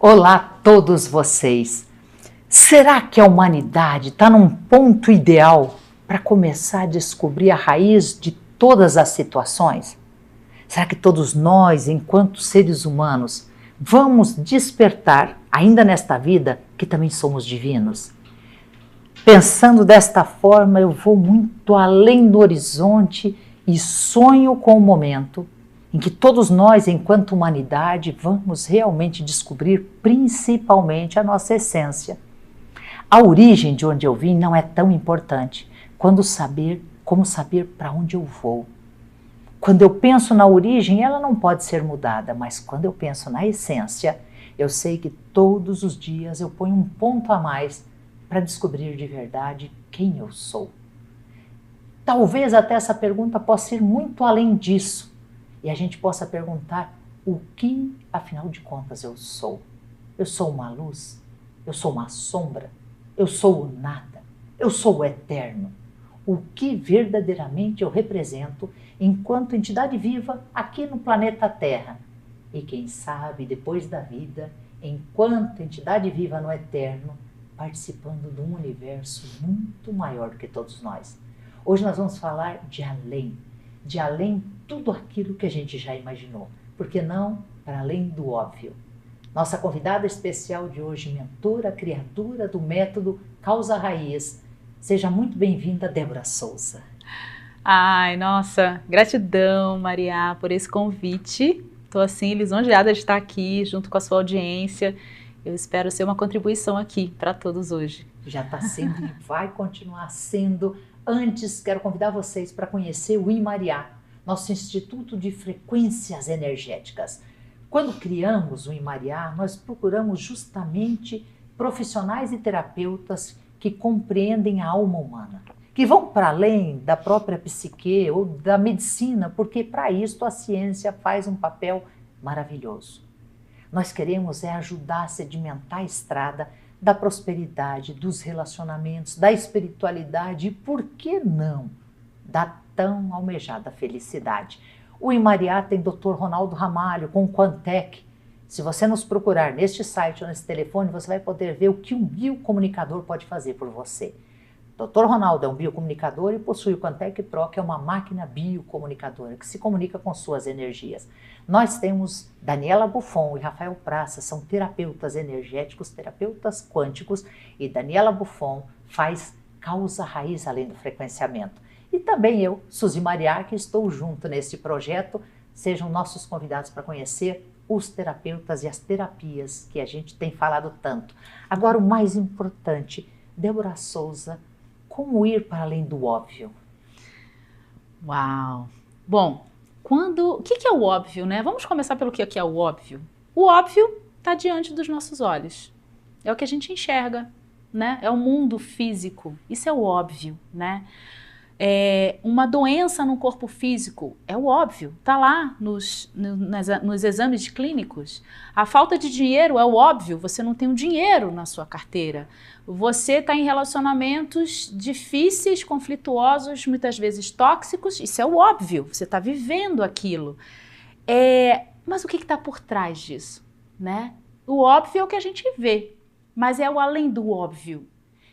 Olá a todos vocês! Será que a humanidade está num ponto ideal para começar a descobrir a raiz de todas as situações? Será que todos nós, enquanto seres humanos, vamos despertar, ainda nesta vida, que também somos divinos? Pensando desta forma, eu vou muito além do horizonte e sonho com o momento em que todos nós, enquanto humanidade, vamos realmente descobrir principalmente a nossa essência. A origem de onde eu vim não é tão importante como saber para onde eu vou. Quando eu penso na origem, ela não pode ser mudada, mas quando eu penso na essência, eu sei que todos os dias eu ponho um ponto a mais para descobrir de verdade quem eu sou. Talvez até essa pergunta possa ir muito além disso e a gente possa perguntar o que, afinal de contas, eu sou. Eu sou uma luz? Eu sou uma sombra? Eu sou o nada? Eu sou o eterno? O que verdadeiramente eu represento enquanto entidade viva aqui no planeta Terra? E quem sabe, depois da vida, enquanto entidade viva no eterno, participando de um universo muito maior do que todos nós. Hoje nós vamos falar de além tudo aquilo que a gente já imaginou. Por que não para além do óbvio? Nossa convidada especial de hoje, mentora, criadora do método Causa Raiz. Seja muito bem-vinda, Débora Souza. Ai, nossa, gratidão, Maria, por esse convite. Estou assim lisonjeada de estar aqui junto com a sua audiência. Eu espero ser uma contribuição aqui para todos hoje. Já está sendo e vai continuar sendo. Antes, quero convidar vocês para conhecer o IMARIA, nosso Instituto de Frequências Energéticas. Quando criamos o IMARIA, nós procuramos justamente profissionais e terapeutas que compreendem a alma humana, que vão para além da própria psique ou da medicina, porque para isso a ciência faz um papel maravilhoso. Nós queremos ajudar a sedimentar a estrada da prosperidade, dos relacionamentos, da espiritualidade e, por que não, da tão almejada felicidade. O IMARIA tem Dr. Ronaldo Ramalho com o Quantec. Se você nos procurar neste site ou nesse telefone, você vai poder ver o que um biocomunicador pode fazer por você. Dr. Ronaldo é um biocomunicador e possui o Quantec Pro, que é uma máquina biocomunicadora que se comunica com suas energias. Nós temos Daniela Buffon e Rafael Praça, são terapeutas energéticos, terapeutas quânticos, e Daniela Buffon faz Causa Raiz além do frequenciamento. E também eu, Suzy Maria, que estou junto neste projeto. Sejam nossos convidados para conhecer os terapeutas e as terapias que a gente tem falado tanto. Agora, o mais importante, Débora Souza, como ir para além do óbvio? Uau! Bom, o que é o óbvio, né? Vamos começar pelo que é o óbvio. O óbvio está diante dos nossos olhos. É o que a gente enxerga, né? É o mundo físico. Isso é o óbvio, né? Uma doença no corpo físico é o óbvio, está lá nos exames clínicos. A falta de dinheiro é o óbvio, você não tem um dinheiro na sua carteira. Você está em relacionamentos difíceis, conflituosos, muitas vezes tóxicos, isso é o óbvio, você está vivendo aquilo. Mas o que está por trás disso, né? O óbvio é o que a gente vê, mas é o além do óbvio.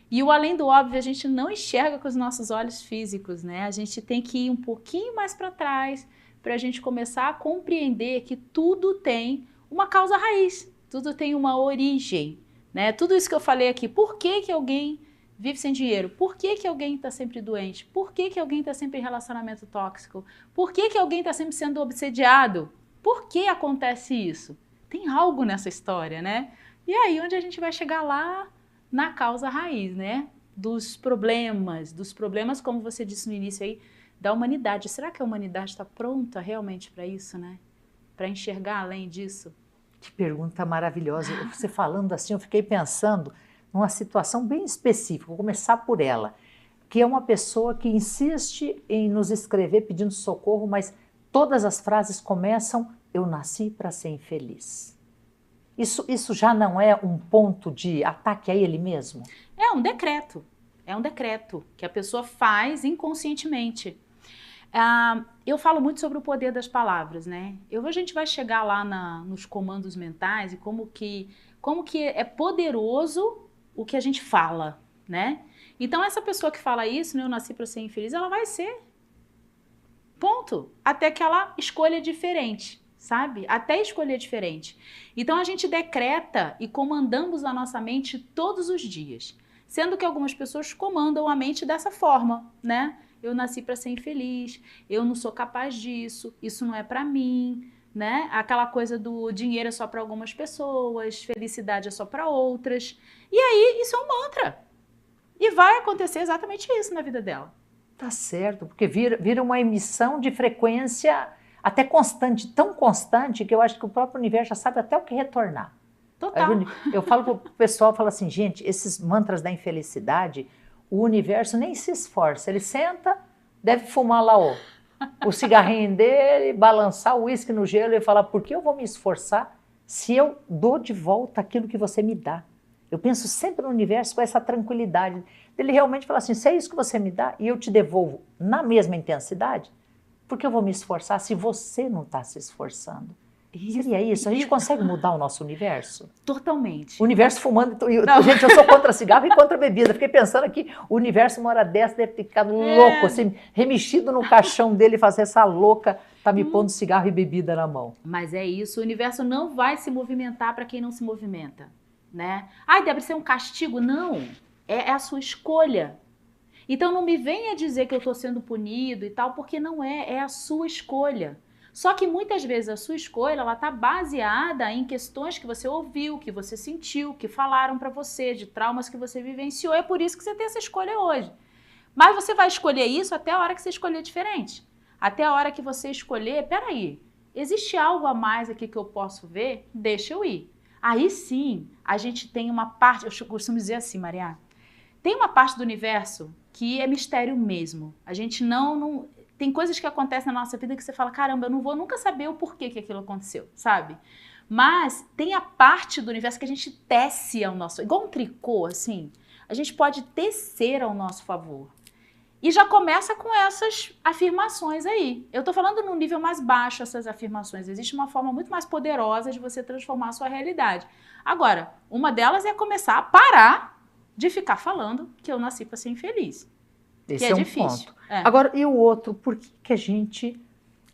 E o além do óbvio a gente não enxerga com os nossos olhos físicos, né? A gente tem que ir um pouquinho mais para trás para a gente começar a compreender que tudo tem uma causa raiz, tudo tem uma origem, né? Tudo isso que eu falei aqui, por que alguém vive sem dinheiro? Por que alguém está sempre doente? Por que alguém está sempre em relacionamento tóxico? Por que alguém está sempre sendo obsediado? Por que acontece isso? Tem algo nessa história, né? E aí onde a gente vai chegar lá na causa raiz, né? Dos problemas, como você disse no início aí, da humanidade. Será que a humanidade está pronta realmente para isso, né? Para enxergar além disso? Que pergunta maravilhosa. Você falando assim, eu fiquei pensando numa situação bem específica. Vou começar por ela, que é uma pessoa que insiste em nos escrever pedindo socorro, mas todas as frases começam: eu nasci para ser infeliz. Isso já não é um ponto de ataque a ele mesmo? É um decreto que a pessoa faz inconscientemente. Eu falo muito sobre o poder das palavras, né? A gente vai chegar lá nos comandos mentais e como que é poderoso o que a gente fala, né? Então essa pessoa que fala isso, né, eu nasci para ser infeliz, ela vai ser. Ponto. Até que ela escolha diferente, sabe? Até escolher diferente. Então a gente decreta e comandamos a nossa mente todos os dias. Sendo que algumas pessoas comandam a mente dessa forma, né? Eu nasci para ser infeliz, eu não sou capaz disso, isso não é para mim, né? Aquela coisa do dinheiro é só para algumas pessoas, felicidade é só para outras. E aí isso é um mantra. E vai acontecer exatamente isso na vida dela. Tá certo, porque vira uma emissão de frequência até constante, tão constante que eu acho que o próprio universo já sabe até o que retornar. Total. Eu falo pro pessoal, falo assim, gente, esses mantras da infelicidade, o universo nem se esforça, ele senta, deve fumar lá o cigarrinho dele, balançar o uísque no gelo e falar, por que eu vou me esforçar se eu dou de volta aquilo que você me dá? Eu penso sempre no universo com essa tranquilidade. Ele realmente fala assim, se é isso que você me dá e eu te devolvo na mesma intensidade, por que eu vou me esforçar se você não está se esforçando? Seria isso? A gente consegue mudar o nosso universo? Totalmente. O universo fumando. Gente, eu sou contra cigarro e contra bebida. Fiquei pensando aqui, o universo uma hora dessa deve ter ficado louco, assim, remexido no caixão dele e fazer essa louca, tá me pondo cigarro e bebida na mão. Mas é isso, o universo não vai se movimentar para quem não se movimenta, né? Ai, deve ser um castigo? Não, é a sua escolha. Então não me venha dizer que eu estou sendo punido e tal, porque não é a sua escolha. Só que muitas vezes a sua escolha, ela está baseada em questões que você ouviu, que você sentiu, que falaram para você, de traumas que você vivenciou. É por isso que você tem essa escolha hoje. Mas você vai escolher isso até a hora que você escolher diferente. Até a hora que você escolher, peraí, existe algo a mais aqui que eu posso ver? Deixa eu ir. Aí sim, a gente tem uma parte, eu costumo dizer assim, Maria, tem uma parte do universo que é mistério mesmo. A gente não tem coisas que acontecem na nossa vida que você fala, caramba, eu não vou nunca saber o porquê que aquilo aconteceu, sabe? Mas tem a parte do universo que a gente tece ao nosso, igual um tricô, assim, a gente pode tecer ao nosso favor. E já começa com essas afirmações aí. Eu tô falando num nível mais baixo essas afirmações. Existe uma forma muito mais poderosa de você transformar a sua realidade. Agora, uma delas é começar a parar de ficar falando que eu nasci para ser infeliz. Esse que é um difícil. ponto. Agora, e o outro? Por que a gente,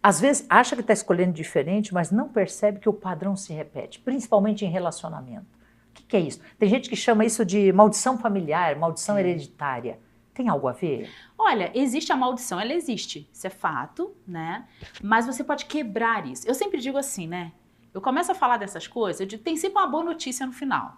às vezes, acha que está escolhendo diferente, mas não percebe que o padrão se repete, principalmente em relacionamento? O que é isso? Tem gente que chama isso de maldição familiar, maldição hereditária. Tem algo a ver? Olha, existe a maldição, ela existe, isso é fato, né? Mas você pode quebrar isso. Eu sempre digo assim, né? Eu começo a falar dessas coisas, eu digo, tem sempre uma boa notícia no final.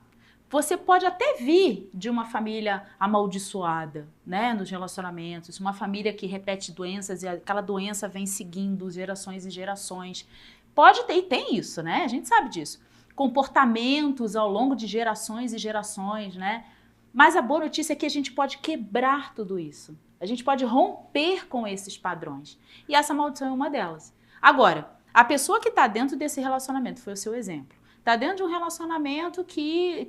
Você pode até vir de uma família amaldiçoada, né, nos relacionamentos, uma família que repete doenças e aquela doença vem seguindo gerações e gerações. Pode ter, e tem isso, né? A gente sabe disso. Comportamentos ao longo de gerações e gerações, né? Mas a boa notícia é que a gente pode quebrar tudo isso. A gente pode romper com esses padrões. E essa maldição é uma delas. Agora, a pessoa que está dentro desse relacionamento, foi o seu exemplo, está dentro de um relacionamento que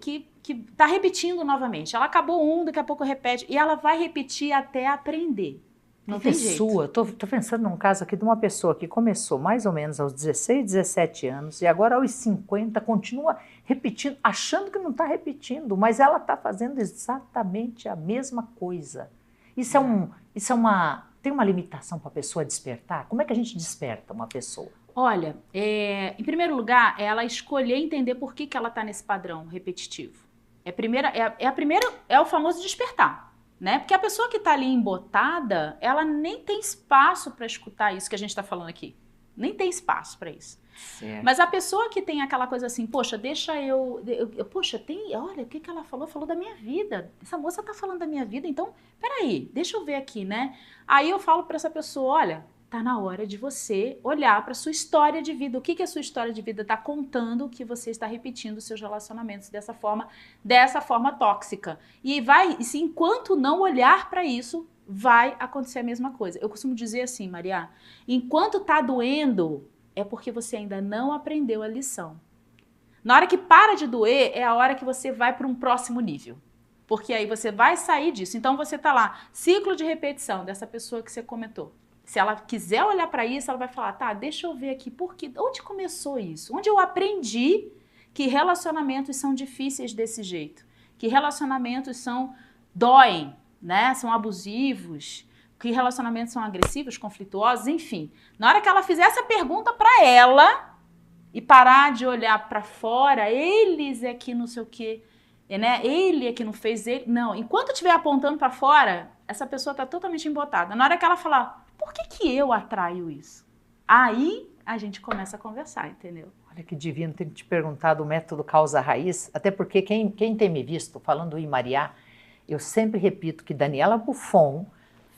está repetindo novamente. Ela acabou daqui a pouco repete. E ela vai repetir até aprender. Não tem jeito. Estou pensando num caso aqui de uma pessoa que começou mais ou menos aos 16, 17 anos e agora aos 50 continua repetindo, achando que não está repetindo, mas ela está fazendo exatamente a mesma coisa. Tem uma limitação para a pessoa despertar? Como é que a gente desperta uma pessoa? Olha, em primeiro lugar, é ela escolher entender por que ela está nesse padrão repetitivo. É o famoso despertar, né? Porque a pessoa que está ali embotada, ela nem tem espaço para escutar isso que a gente está falando aqui. Nem tem espaço para isso. Certo. Mas a pessoa que tem aquela coisa assim, poxa, olha, o que ela falou? Falou da minha vida. Essa moça está falando da minha vida, então, peraí, deixa eu ver aqui, né? Aí eu falo para essa pessoa, olha, tá na hora de você olhar para sua história de vida. O que a sua história de vida está contando que você está repetindo seus relacionamentos dessa forma tóxica. E se enquanto não olhar para isso, vai acontecer a mesma coisa. Eu costumo dizer assim, Maria, enquanto tá doendo, é porque você ainda não aprendeu a lição. Na hora que para de doer, é a hora que você vai para um próximo nível. Porque aí você vai sair disso. Então você tá lá, ciclo de repetição dessa pessoa que você comentou. Se ela quiser olhar para isso, ela vai falar, tá, deixa eu ver aqui, onde começou isso? Onde eu aprendi que relacionamentos são difíceis desse jeito, que relacionamentos doem, né? São abusivos, que relacionamentos são agressivos, conflituosos, enfim. Na hora que ela fizer essa pergunta para ela e parar de olhar para fora, eles é que não sei o quê, né? Ele é que não fez ele. Não, enquanto estiver apontando para fora, essa pessoa está totalmente embotada. Na hora que ela falar, por que eu atraio isso? Aí a gente começa a conversar, entendeu? Olha que divino ter te perguntado o método causa-raiz, até porque quem tem me visto falando em Mariá, eu sempre repito que Daniela Buffon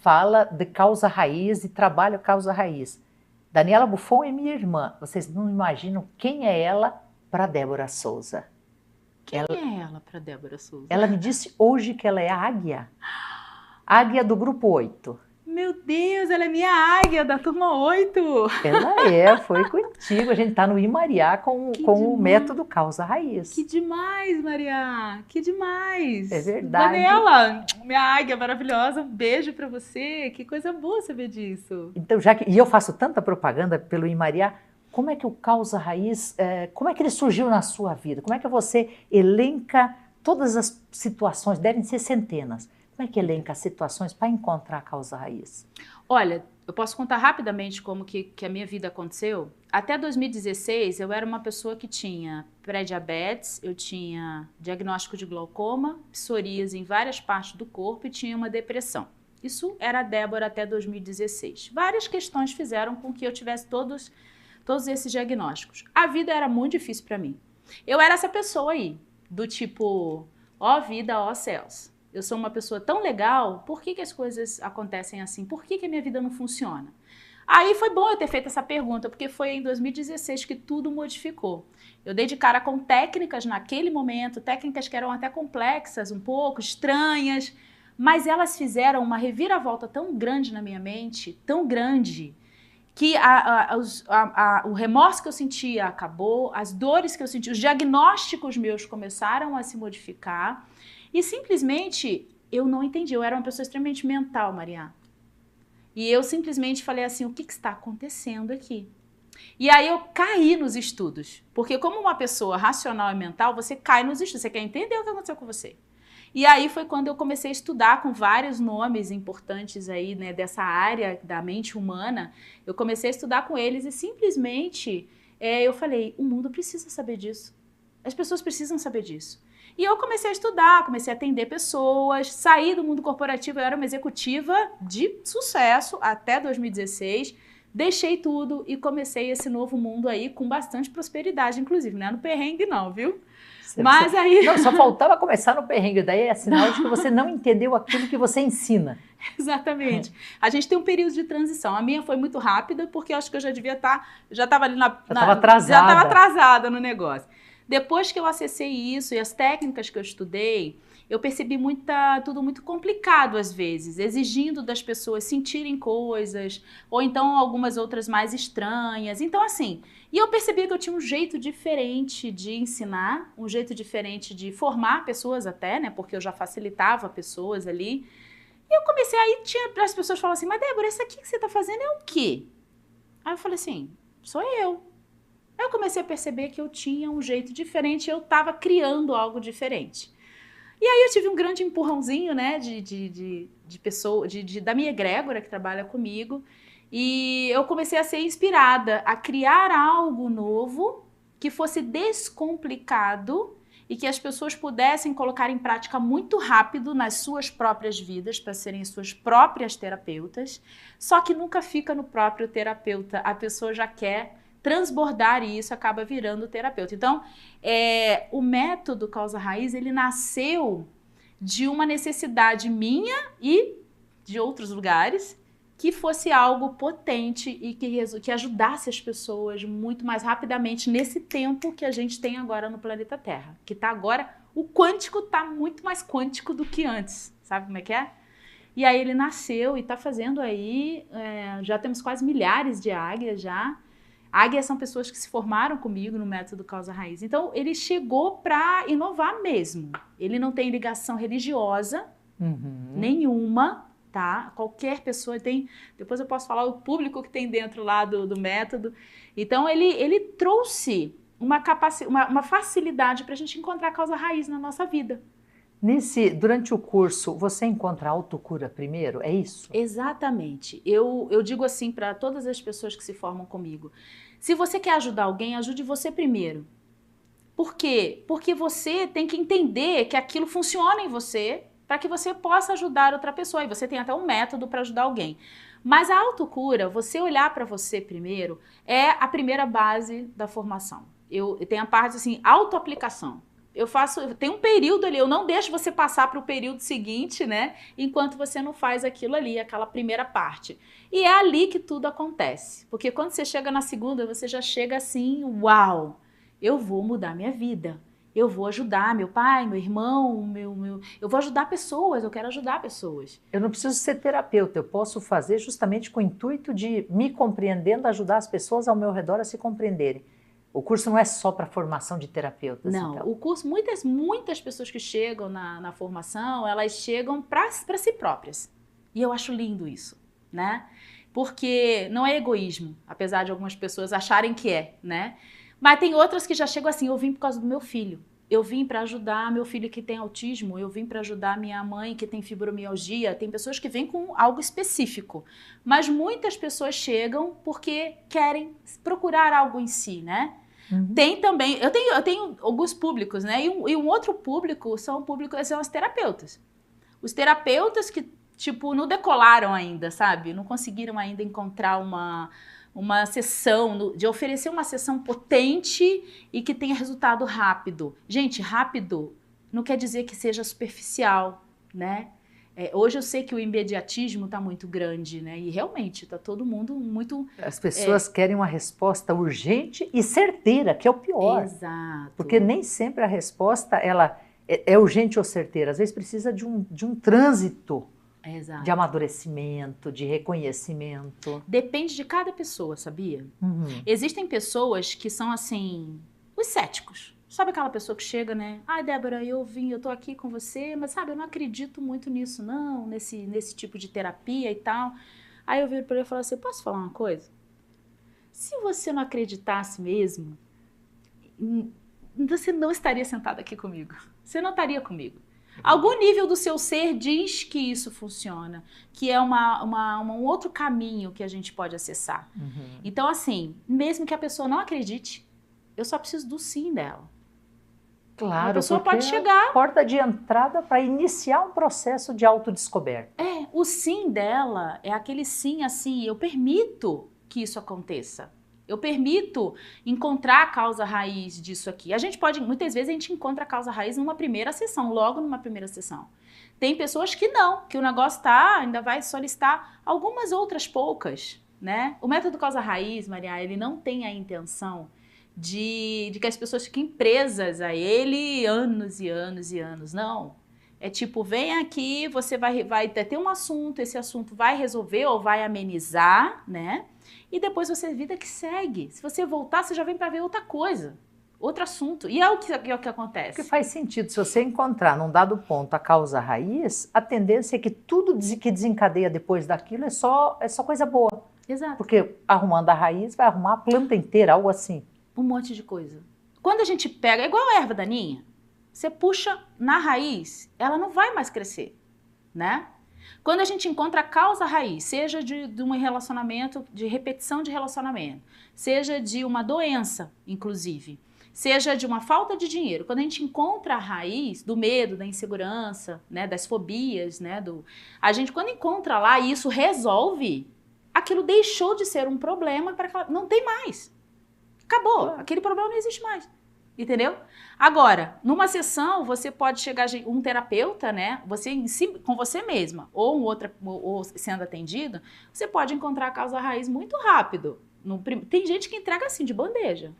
fala de causa-raiz e trabalha causa-raiz. Daniela Buffon é minha irmã. Vocês não imaginam quem é ela para Débora Souza. Quem é ela para Débora Souza? Ela me disse hoje que ela é a águia. Águia do grupo 8. Meu Deus, ela é minha águia da turma 8. Ela foi contigo. A gente está no Imariá com o método causa-raiz. Que demais, Maria. Que demais. É verdade. Daniela, minha águia maravilhosa. Um beijo para você. Que coisa boa saber disso. Então, e eu faço tanta propaganda pelo Imariá, como é que o causa-raiz, como é que ele surgiu na sua vida? Como é que você elenca todas as situações, devem ser centenas. Como é que elenca as situações para encontrar a causa-raiz? Olha, eu posso contar rapidamente como que a minha vida aconteceu. Até 2016, eu era uma pessoa que tinha pré-diabetes, eu tinha diagnóstico de glaucoma, psoríase em várias partes do corpo e tinha uma depressão. Isso era a Débora até 2016. Várias questões fizeram com que eu tivesse todos esses diagnósticos. A vida era muito difícil para mim. Eu era essa pessoa aí, do tipo, ó vida, ó céus. Eu sou uma pessoa tão legal, por que as coisas acontecem assim? Por que a minha vida não funciona? Aí foi bom eu ter feito essa pergunta, porque foi em 2016 que tudo modificou. Eu dei de cara com técnicas naquele momento, técnicas que eram até complexas, um pouco estranhas, mas elas fizeram uma reviravolta tão grande na minha mente, tão grande, que o remorso que eu sentia acabou, as dores que eu sentia, os diagnósticos meus começaram a se modificar. E simplesmente eu não entendi, eu era uma pessoa extremamente mental, Maria. E eu simplesmente falei assim, o que está acontecendo aqui? E aí eu caí nos estudos, porque como uma pessoa racional e mental, você cai nos estudos, você quer entender o que aconteceu com você. E aí foi quando eu comecei a estudar com vários nomes importantes aí, né, dessa área da mente humana, eu comecei a estudar com eles e simplesmente eu falei, o mundo precisa saber disso, as pessoas precisam saber disso. E eu comecei a estudar, comecei a atender pessoas, saí do mundo corporativo, eu era uma executiva de sucesso até 2016, deixei tudo e comecei esse novo mundo aí com bastante prosperidade, inclusive, não é no perrengue não, viu? Mas aí... Não, só faltava começar no perrengue, daí é sinal de que você não entendeu aquilo que você ensina. Exatamente. A gente tem um período de transição. A minha foi muito rápida, porque eu acho que eu já devia estar... Já estava ali Já estava atrasada no negócio. Depois que eu acessei isso e as técnicas que eu estudei, eu percebi tudo muito complicado às vezes, exigindo das pessoas sentirem coisas, ou então algumas outras mais estranhas. Então assim, e eu percebi que eu tinha um jeito diferente de ensinar, um jeito diferente de formar pessoas até, né, porque eu já facilitava pessoas ali. E eu comecei, aí as pessoas falavam assim, mas Débora, isso aqui que você está fazendo é o quê? Aí eu falei assim, sou eu. Aí eu comecei a perceber que eu tinha um jeito diferente, eu estava criando algo diferente. E aí eu tive um grande empurrãozinho, né, da minha egrégora que trabalha comigo, e eu comecei a ser inspirada a criar algo novo que fosse descomplicado e que as pessoas pudessem colocar em prática muito rápido nas suas próprias vidas, para serem suas próprias terapeutas, só que nunca fica no próprio terapeuta, a pessoa já quer transbordar e isso acaba virando terapeuta. Então, o método causa-raiz, ele nasceu de uma necessidade minha e de outros lugares, que fosse algo potente e que ajudasse as pessoas muito mais rapidamente nesse tempo que a gente tem agora no planeta Terra. Que está agora, o quântico está muito mais quântico do que antes. Sabe como é que é? E aí ele nasceu e está fazendo aí, já temos quase milhares de águias já. Águias são pessoas que se formaram comigo no método causa-raiz. Então, ele chegou para inovar mesmo. Ele não tem ligação religiosa nenhuma, tá? Qualquer pessoa tem... Depois eu posso falar o público que tem dentro lá do método. Então, ele trouxe uma facilidade para a gente encontrar a causa raiz na nossa vida. Durante o curso, você encontra a autocura primeiro? É isso? Exatamente. Eu digo assim para todas as pessoas que se formam comigo. Se você quer ajudar alguém, ajude você primeiro. Por quê? Porque você tem que entender que aquilo funciona em você para que você possa ajudar outra pessoa. E você tem até um método para ajudar alguém. Mas a autocura, você olhar para você primeiro, é a primeira base da formação. Eu tenho a parte assim, autoaplicação. Tem um período ali, eu não deixo você passar para o período seguinte, né? Enquanto você não faz aquilo ali, aquela primeira parte. E é ali que tudo acontece. Porque quando você chega na segunda, você já chega assim, uau, eu vou mudar minha vida. Eu vou ajudar meu pai, meu irmão, eu vou ajudar pessoas, eu quero ajudar pessoas. Eu não preciso ser terapeuta, eu posso fazer justamente com o intuito de me compreendendo, ajudar as pessoas ao meu redor a se compreenderem. O curso não é só para formação de terapeutas? Não, então. O curso, muitas pessoas que chegam na formação, elas chegam para si próprias. E eu acho lindo isso, né? Porque não é egoísmo, apesar de algumas pessoas acharem que é, né? Mas tem outras que já chegam assim, eu vim por causa do meu filho. Eu vim para ajudar meu filho que tem autismo, eu vim para ajudar minha mãe que tem fibromialgia. Tem pessoas que vêm com algo específico. Mas muitas pessoas chegam porque querem procurar algo em si, né? Uhum. Tem também, eu tenho alguns públicos, né? E um outro público são os terapeutas. Os terapeutas que, tipo, não decolaram ainda, sabe? Não conseguiram ainda encontrar uma sessão, de oferecer uma sessão potente e que tenha resultado rápido. Gente, rápido não quer dizer que seja superficial, né? Hoje eu sei que o imediatismo está muito grande, né? E realmente está todo mundo muito... As pessoas querem uma resposta urgente e certeira, que é o pior. Exato. Porque nem sempre a resposta ela é urgente ou certeira. Às vezes precisa de um trânsito. Exato. De amadurecimento, de reconhecimento. Depende de cada pessoa, sabia? Uhum. Existem pessoas que são assim, os céticos. Sabe aquela pessoa que chega, né? Ai, Débora, eu tô aqui com você, mas sabe, eu não acredito muito nisso, não, nesse tipo de terapia e tal. Aí eu viro para ele e falo assim, posso falar uma coisa? Se você não acreditasse mesmo, você não estaria sentado aqui comigo. Você não estaria comigo. Algum nível do seu ser diz que isso funciona, que é um outro caminho que a gente pode acessar. Uhum. Então, assim, mesmo que a pessoa não acredite, eu só preciso do sim dela. Claro, a pessoa pode chegar. Porta de entrada para iniciar um processo de autodescoberta. O sim dela é aquele sim assim, eu permito que isso aconteça. Eu permito encontrar a causa raiz disso aqui. Muitas vezes a gente encontra a causa raiz numa primeira sessão, logo numa primeira sessão. Tem pessoas que não, que o negócio ainda vai solicitar algumas outras poucas, né? O método causa raiz, Maria, ele não tem a intenção de que as pessoas fiquem presas a ele anos e anos e anos, não. É tipo, vem aqui, você vai ter um assunto, esse assunto vai resolver ou vai amenizar, né? E depois você vida que segue. Se você voltar, você já vem para ver outra coisa, outro assunto. E é o que acontece. Porque faz sentido. Se você encontrar num dado ponto a causa raiz, a tendência é que tudo que desencadeia depois daquilo é só coisa boa. Exato. Porque arrumando a raiz, vai arrumar a planta inteira, algo assim. Um monte de coisa. Quando a gente pega, é igual a erva daninha, você puxa na raiz, ela não vai mais crescer, né? Quando a gente encontra a causa raiz, seja de um relacionamento, de repetição de relacionamento, seja de uma doença, inclusive, seja de uma falta de dinheiro, quando a gente encontra a raiz do medo, da insegurança, né, das fobias, né, a gente quando encontra lá e isso resolve, aquilo deixou de ser um problema não tem mais. Acabou, aquele problema não existe mais. Entendeu? Agora, numa sessão, você pode chegar um terapeuta, né? Você em si, com você mesma, ou sendo atendido, você pode encontrar a causa raiz muito rápido. Tem gente que entrega assim, de bandeja.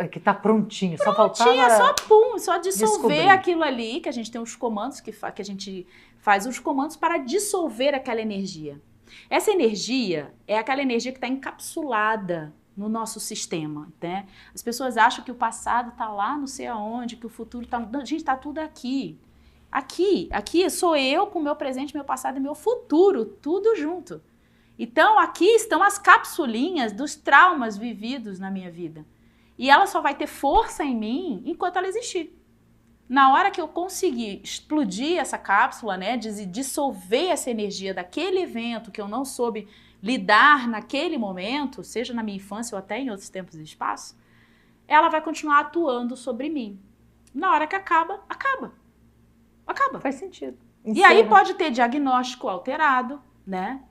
Que tá prontinho, só faltava... só dissolver descobrir. Aquilo ali, que a gente tem os comandos, que a gente faz os comandos para dissolver aquela energia. Essa energia é aquela energia que está encapsulada no nosso sistema, né? As pessoas acham que o passado está lá não sei aonde, que o futuro está... Gente, está tudo aqui. Aqui sou eu com o meu presente, meu passado e meu futuro, tudo junto. Então, aqui estão as capsulinhas dos traumas vividos na minha vida. E ela só vai ter força em mim enquanto ela existir. Na hora que eu conseguir explodir essa cápsula, né, dissolver essa energia daquele evento que eu não soube lidar naquele momento, seja na minha infância ou até em outros tempos e espaços, ela vai continuar atuando sobre mim. Na hora que acaba, acaba. Acaba. Faz sentido. E aí pode ter diagnóstico alterado, né?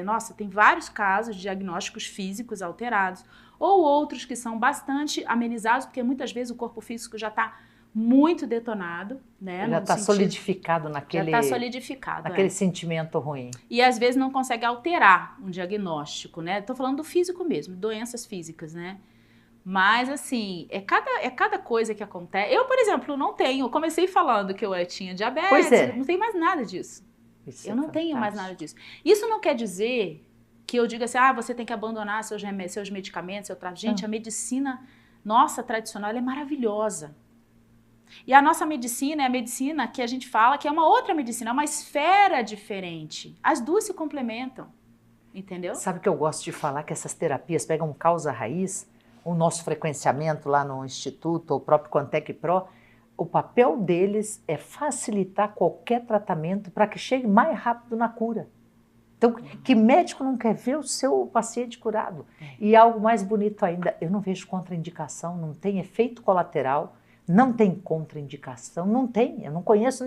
Nossa, tem vários casos de diagnósticos físicos alterados, ou outros que são bastante amenizados, porque muitas vezes o corpo físico já está muito detonado, né? Já está solidificado naquele... Já está solidificado, naquele sentimento ruim. E às vezes não consegue alterar um diagnóstico, né? Estou falando do físico mesmo, doenças físicas, né? Mas, assim, é cada coisa que acontece. Eu, por exemplo, não tenho... Comecei falando que eu tinha diabetes, pois é. Não tem mais nada disso. Isso eu não tenho mais nada disso. Isso não quer dizer que eu diga assim, você tem que abandonar seus medicamentos, seu tratamento. Gente, a medicina nossa tradicional ela é maravilhosa. E a nossa medicina é a medicina que a gente fala que é uma outra medicina, é uma esfera diferente. As duas se complementam, entendeu? Sabe que eu gosto de falar que essas terapias pegam causa raiz, o nosso frequenciamento lá no Instituto, ou o próprio Contec Pro, o papel deles é facilitar qualquer tratamento para que chegue mais rápido na cura. Então, que médico não quer ver o seu paciente curado? E algo mais bonito ainda, eu não vejo contraindicação, não tem efeito colateral, não tem contraindicação, não tem. Eu não conheço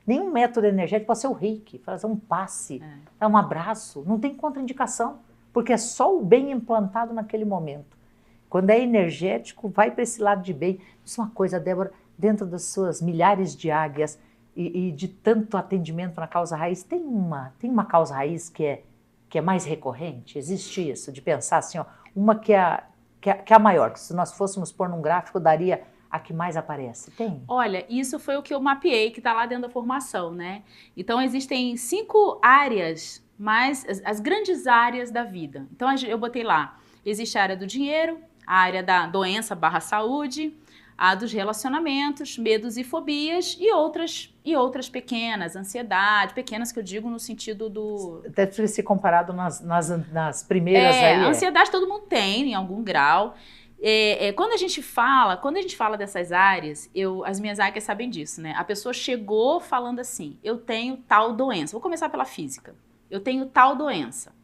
nenhum método energético, pode ser o reiki, fazer um passe, dar um abraço, não tem contraindicação, porque é só o bem implantado naquele momento. Quando é energético, vai para esse lado de bem. Isso é uma coisa, Débora, dentro das suas milhares de águias e de tanto atendimento na causa raiz, tem uma causa raiz que é mais recorrente? Existe isso, de pensar assim, uma que é a maior, que se nós fôssemos pôr num gráfico, daria a que mais aparece? Tem? Olha, isso foi o que eu mapeei, que está lá dentro da formação, né? Então, existem 5 áreas, as grandes áreas da vida. Então, eu botei lá, existe a área do dinheiro, a área da doença/saúde, a dos relacionamentos, medos e fobias e outras pequenas, ansiedade, pequenas que eu digo no sentido do... Deve ser comparado nas primeiras aí. Ansiedade todo mundo tem, em algum grau. Quando a gente fala dessas áreas, as minhas áreas sabem disso, né? A pessoa chegou falando assim, eu tenho tal doença. Vou começar pela física. Eu tenho tal doença.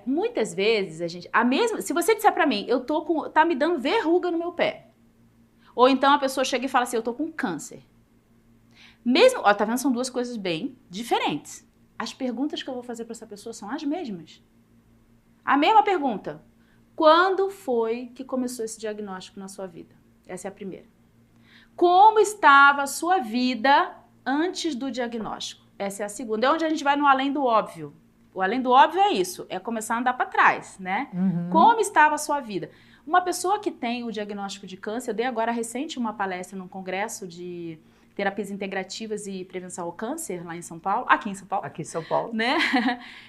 Muitas vezes, se você disser pra mim, tá me dando verruga no meu pé. Ou então a pessoa chega e fala assim, eu tô com câncer. Mesmo, tá vendo? São duas coisas bem diferentes. As perguntas que eu vou fazer pra essa pessoa são as mesmas. A mesma pergunta. Quando foi que começou esse diagnóstico na sua vida? Essa é a primeira. Como estava a sua vida antes do diagnóstico? Essa é a segunda. É onde a gente vai no além do óbvio. O além do óbvio é isso, é começar a andar para trás, né? Uhum. Como estava a sua vida? Uma pessoa que tem o diagnóstico de câncer, eu dei agora recente uma palestra num congresso de terapias integrativas e prevenção ao câncer lá em São Paulo, aqui em São Paulo. Aqui em São Paulo. Né?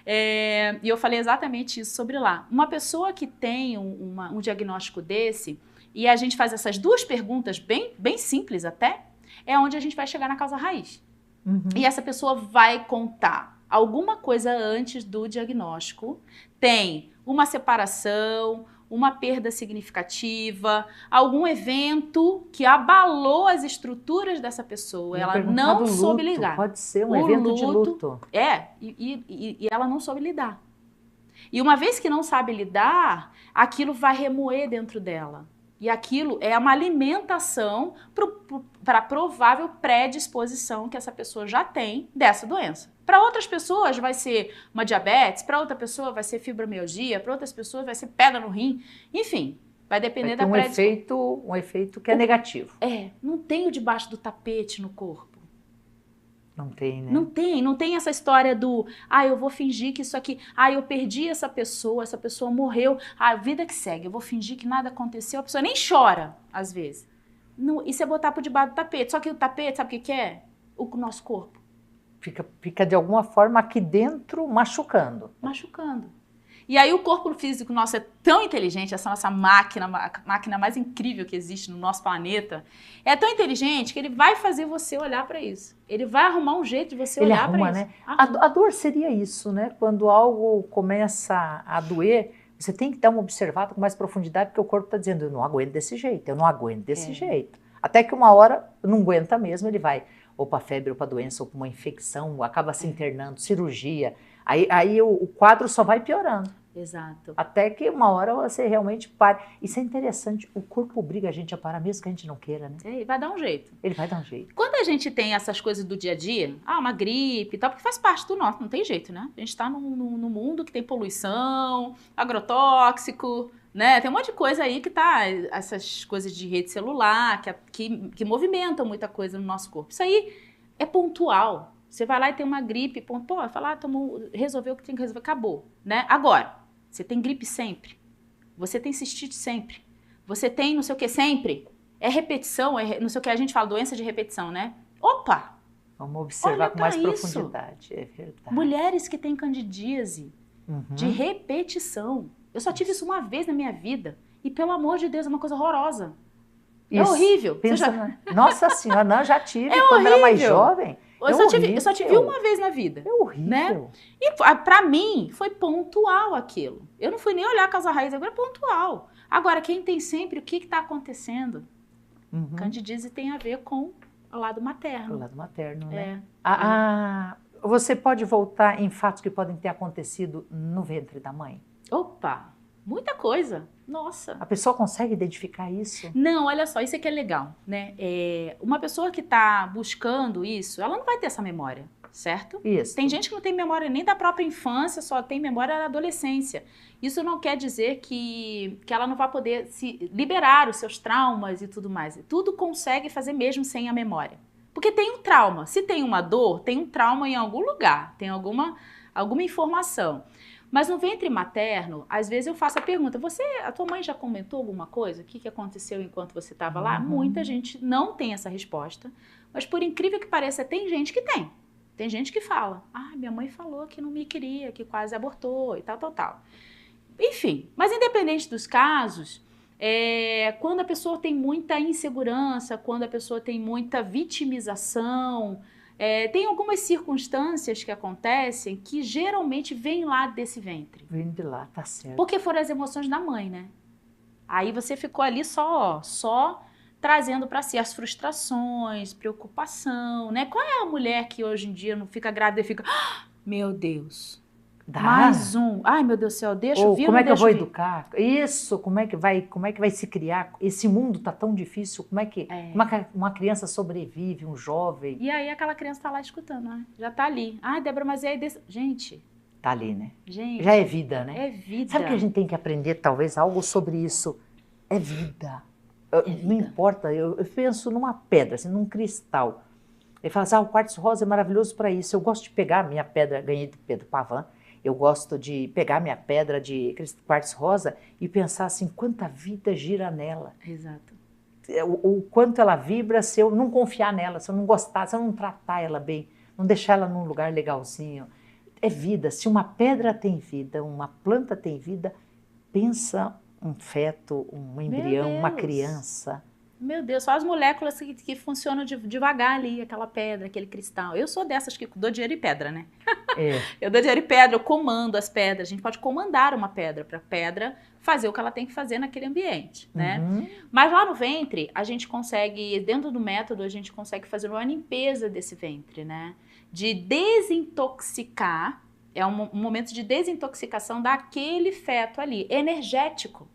E eu falei exatamente isso sobre lá. Uma pessoa que tem um diagnóstico desse, e a gente faz essas duas perguntas bem simples até, é onde a gente vai chegar na causa raiz. Uhum. E essa pessoa vai contar alguma coisa antes do diagnóstico, tem uma separação, uma perda significativa, algum evento que abalou as estruturas dessa pessoa, ela não soube lidar. Pode ser um evento de luto. E ela não soube lidar. E uma vez que não sabe lidar, aquilo vai remoer dentro dela. E aquilo é uma alimentação para a provável predisposição que essa pessoa já tem dessa doença. Para outras pessoas vai ser uma diabetes, para outra pessoa vai ser fibromialgia, para outras pessoas vai ser pedra no rim, enfim, vai depender da predisposição. Um efeito que é negativo. Não tem o debaixo do tapete no corpo. Não tem, né? Não tem essa história do, eu vou fingir que isso aqui, eu perdi essa pessoa morreu, vida que segue, eu vou fingir que nada aconteceu, a pessoa nem chora, às vezes. Isso é botar por debaixo do tapete, só que o tapete, sabe o que é? O nosso corpo. Fica de alguma forma aqui dentro machucando. E aí o corpo físico nosso é tão inteligente, essa nossa máquina, a máquina mais incrível que existe no nosso planeta, é tão inteligente que ele vai fazer você olhar para isso. Ele vai arrumar um jeito de você olhar para isso. Né? A dor seria isso, né? Quando algo começa a doer, Você tem que dar uma observada com mais profundidade, porque o corpo está dizendo, eu não aguento desse jeito, eu não aguento desse jeito. Até que uma hora não aguenta mesmo, ele vai ou para febre, ou para doença, ou para uma infecção, acaba se internando, cirurgia. Aí o quadro só vai piorando. Exato. Até que uma hora você realmente para. Isso é interessante, o corpo obriga a gente a parar, mesmo que a gente não queira, né? É, vai dar um jeito. Ele vai dar um jeito. Quando a gente tem essas coisas do dia a dia, uma gripe e tal, porque faz parte do nosso, não tem jeito, né? A gente tá num mundo que tem poluição, agrotóxico, né? Tem um monte de coisa aí que tá, essas coisas de rede celular, que movimentam muita coisa no nosso corpo. Isso aí é pontual. Você vai lá e tem uma gripe, pô, vai falar, resolveu o que tem que resolver, acabou, né? Agora, você tem gripe sempre, você tem cistite sempre, você tem não sei o que sempre, é repetição, não sei o que, a gente fala doença de repetição, né? Opa! Vamos observar com mais profundidade, é verdade. Mulheres que têm candidíase de repetição. Eu só tive isso uma vez na minha vida e, pelo amor de Deus, é uma coisa horrorosa. É horrível. Nossa senhora, não, já tive quando era mais jovem. Eu só tive uma vez na vida. É horrível. Né? E pra mim, foi pontual aquilo. Eu não fui nem olhar a causa raiz, agora é pontual. Agora, quem tem sempre, o que está acontecendo? Candidíase tem a ver com o lado materno. O lado materno, né? É. Você pode voltar em fatos que podem ter acontecido no ventre da mãe? Opa! Muita coisa. Nossa. A pessoa consegue identificar isso? Não, olha só, isso aqui é legal, né? Uma pessoa que está buscando isso, ela não vai ter essa memória, certo? Isso. Tem gente que não tem memória nem da própria infância, só tem memória da adolescência. Isso não quer dizer que ela não vai poder se liberar os seus traumas e tudo mais. Tudo consegue fazer mesmo sem a memória. Porque tem um trauma. Se tem uma dor, tem um trauma em algum lugar, tem alguma informação. Mas no ventre materno, às vezes eu faço a pergunta, a tua mãe já comentou alguma coisa? O que aconteceu enquanto você estava lá? Muita gente não tem essa resposta, mas por incrível que pareça, tem gente que tem. Tem gente que fala, minha mãe falou que não me queria, que quase abortou e tal, tal, tal. Enfim, mas independente dos casos, quando a pessoa tem muita insegurança, quando a pessoa tem muita vitimização, tem algumas circunstâncias que acontecem que geralmente vêm lá desse ventre. Vem de lá, tá certo. Porque foram as emoções da mãe, né? Aí você ficou ali só trazendo para si as frustrações, preocupação, né? Qual é a mulher que hoje em dia não fica grávida e fica, meu Deus, mais um, ai meu Deus do céu, deixa eu vir, como é que eu vou educar? Isso, como é que vai se criar? Esse mundo tá tão difícil, como é que uma criança sobrevive, um jovem? E aí aquela criança tá lá escutando, né? Já tá ali. Débora, mas e aí gente? Tá ali, né? Gente. Já é vida, né? É vida. Sabe que a gente tem que aprender talvez algo sobre isso? É vida. Não importa, eu penso numa pedra, assim, num cristal. Ele fala assim, o quartzo rosa é maravilhoso para isso. Eu gosto de pegar a minha pedra, ganhei de Pedro Pavan, eu gosto de pegar minha pedra de quartzo rosa e pensar assim, quanta vida gira nela. Exato. O quanto ela vibra se eu não confiar nela, se eu não gostar, se eu não tratar ela bem, não deixar ela num lugar legalzinho. É vida. Se uma pedra tem vida, uma planta tem vida, pensa um feto, um embrião, uma criança. Meu Deus, só as moléculas que funcionam devagar ali, aquela pedra, aquele cristal. Eu sou dessas que dou dinheiro e pedra, né? Eu dou dinheiro e pedra, eu comando as pedras. A gente pode comandar uma pedra para a pedra fazer o que ela tem que fazer naquele ambiente, né? Mas lá no ventre, a gente consegue, dentro do método, a gente consegue fazer uma limpeza desse ventre, né? De desintoxicar, é um momento de desintoxicação daquele feto ali, energético.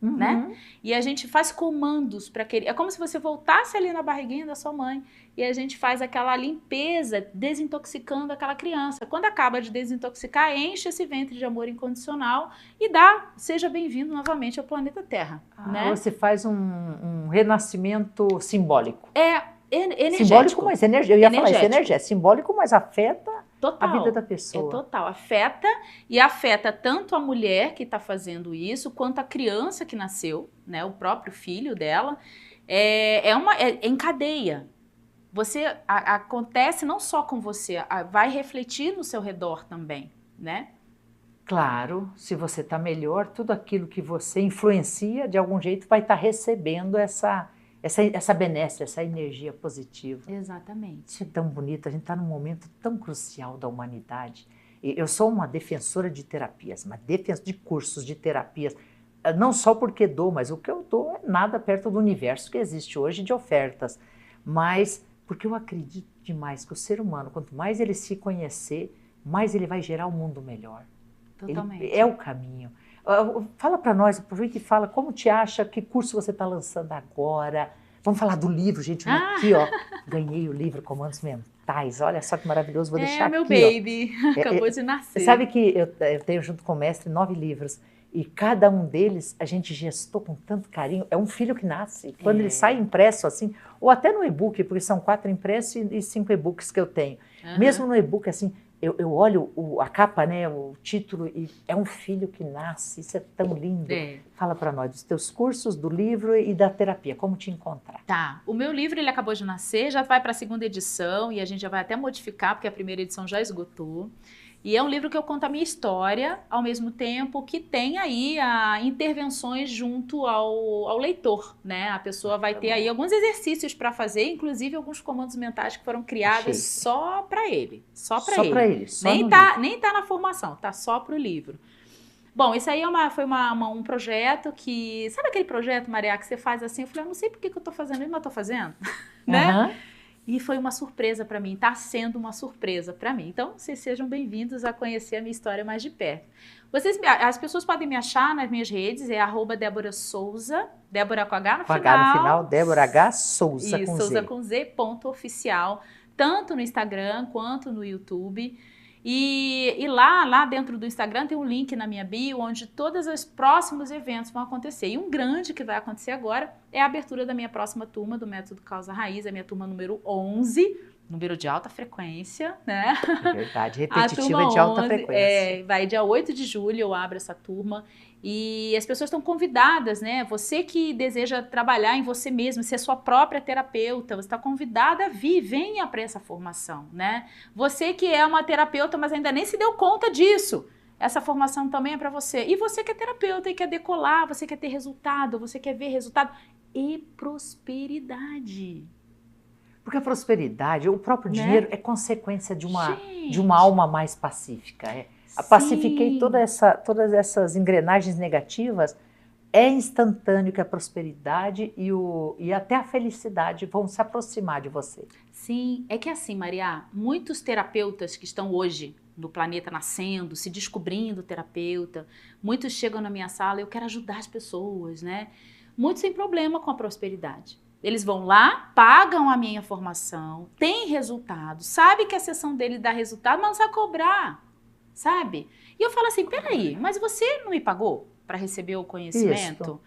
Né? E a gente faz comandos para aquele... É como se você voltasse ali na barriguinha da sua mãe e a gente faz aquela limpeza, desintoxicando aquela criança. Quando acaba de desintoxicar, enche esse ventre de amor incondicional e seja bem-vindo novamente ao planeta Terra. Né? Você faz um renascimento simbólico. Energético. Simbólico, mas energia. Eu ia falar isso, energia. É simbólico, mas afeta a vida da pessoa. Total. Afeta tanto a mulher que está fazendo isso, quanto a criança que nasceu, né? O próprio filho dela. É em cadeia. Acontece não só com você, vai refletir no seu redor também, né? Claro, se você está melhor, tudo aquilo que você influencia, de algum jeito, vai estar recebendo essa benesse, essa energia positiva. Exatamente. Isso é tão bonito, a gente está num momento tão crucial da humanidade. Eu sou uma defensora de terapias, uma defensora de cursos de terapias, não só porque dou, mas o que eu dou é nada perto do universo que existe hoje de ofertas, mas porque eu acredito demais que o ser humano, quanto mais ele se conhecer, mais ele vai gerar um mundo melhor. Totalmente. Ele é o caminho. Fala para nós, aproveita e fala como te acha, que curso você está lançando agora. Vamos falar do livro, gente. Aqui, ó, ganhei o livro Comandos Mentais. Olha só que maravilhoso, vou deixar meu aqui. baby, acabou de nascer. Sabe que eu tenho junto com o mestre 9 livros. E cada um deles a gente gestou com tanto carinho. É um filho que nasce. Quando ele sai impresso assim, ou até no e-book, porque são 4 impressos e 5 e-books que eu tenho. Mesmo no e-book, assim, eu olho a capa, né, o título, e é um filho que nasce. Isso é tão lindo. Fala para nós dos teus cursos, do livro e da terapia. Como te encontrar? Tá. O meu livro, ele acabou de nascer, já vai para a 2ª edição e a gente já vai até modificar, porque a 1ª edição já esgotou. E é um livro que eu conto a minha história, ao mesmo tempo que tem aí intervenções junto ao leitor, né? A pessoa vai ter aí alguns exercícios para fazer, inclusive alguns comandos mentais que foram criados só para ele. Só para ele. Nem tá na formação, tá só para o livro. Bom, isso aí foi um projeto que... Sabe aquele projeto, Maria, que você faz assim? Eu falei, eu não sei por que eu tô fazendo isso, mas eu tô fazendo, né? E foi uma surpresa para mim, está sendo uma surpresa para mim. Então, vocês sejam bem-vindos a conhecer a minha história mais de perto. As pessoas podem me achar nas minhas redes, é @Débora Souza, Débora com H no final. Com H no final, Débora H. Souza com Z. Souza com Z, _oficial, tanto no Instagram quanto no YouTube. E lá dentro do Instagram tem um link na minha bio, onde todos os próximos eventos vão acontecer. E um grande que vai acontecer agora é a abertura da minha próxima turma do Método Causa Raiz, a minha turma número 11, número de alta frequência, né? É verdade, repetitiva de alta frequência. Vai dia 8 de julho, eu abro essa turma. E as pessoas estão convidadas, né? Você que deseja trabalhar em você mesmo, ser sua própria terapeuta, você está convidada a vir, venha para essa formação, né? Você que é uma terapeuta, mas ainda nem se deu conta disso, essa formação também é para você. E você que é terapeuta e quer decolar, você quer ter resultado, você quer ver resultado e prosperidade. Porque a prosperidade, o próprio dinheiro é consequência de uma alma mais pacífica, pacifiquei todas essas engrenagens negativas, é instantâneo que a prosperidade e até a felicidade vão se aproximar de você. Sim, é que assim, Maria, muitos terapeutas que estão hoje no planeta nascendo, se descobrindo terapeuta, muitos chegam na minha sala, eu quero ajudar as pessoas, né? Muitos têm problema com a prosperidade. Eles vão lá, pagam a minha formação, têm resultado, sabe que a sessão dele dá resultado, mas não sabe cobrar. Sabe? E eu falo assim, peraí, mas você não me pagou para receber o conhecimento?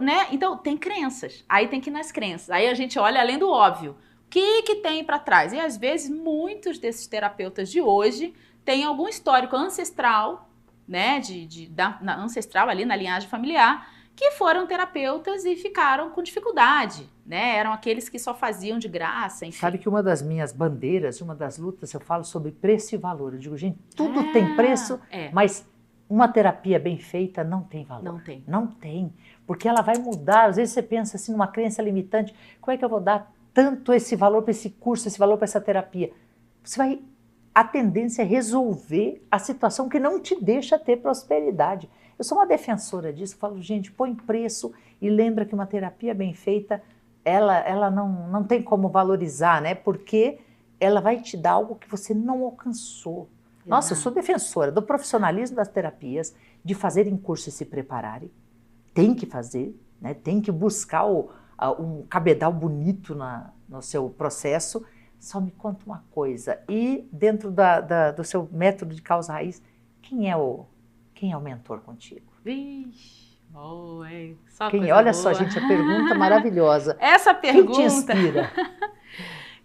Né? Então, tem crenças. Aí tem que ir nas crenças. Aí a gente olha além do óbvio. O que tem para trás? E às vezes, muitos desses terapeutas de hoje têm algum histórico ancestral, né? Ancestral ali na linhagem familiar, que foram terapeutas e ficaram com dificuldade, né? Eram aqueles que só faziam de graça, enfim. Sabe que uma das minhas bandeiras, uma das lutas, eu falo sobre preço e valor. Eu digo, gente, tudo tem preço, mas uma terapia bem feita não tem valor. Não tem. Não tem, porque ela vai mudar. Às vezes você pensa assim, numa crença limitante, como é que eu vou dar tanto esse valor para esse curso, esse valor para essa terapia? A tendência é resolver a situação que não te deixa ter prosperidade. Eu sou uma defensora disso, falo, gente, põe preço e lembra que uma terapia bem feita, ela não tem como valorizar, né? Porque ela vai te dar algo que você não alcançou. Exato. Nossa, eu sou defensora do profissionalismo das terapias, de fazerem curso e se prepararem. Tem que fazer, né? Tem que buscar um cabedal bonito no seu processo. Só me conta uma coisa, e dentro do seu método de causa raiz, quem é o mentor contigo? Vixe, olha só, gente, a pergunta maravilhosa. Essa pergunta... Quem te inspira?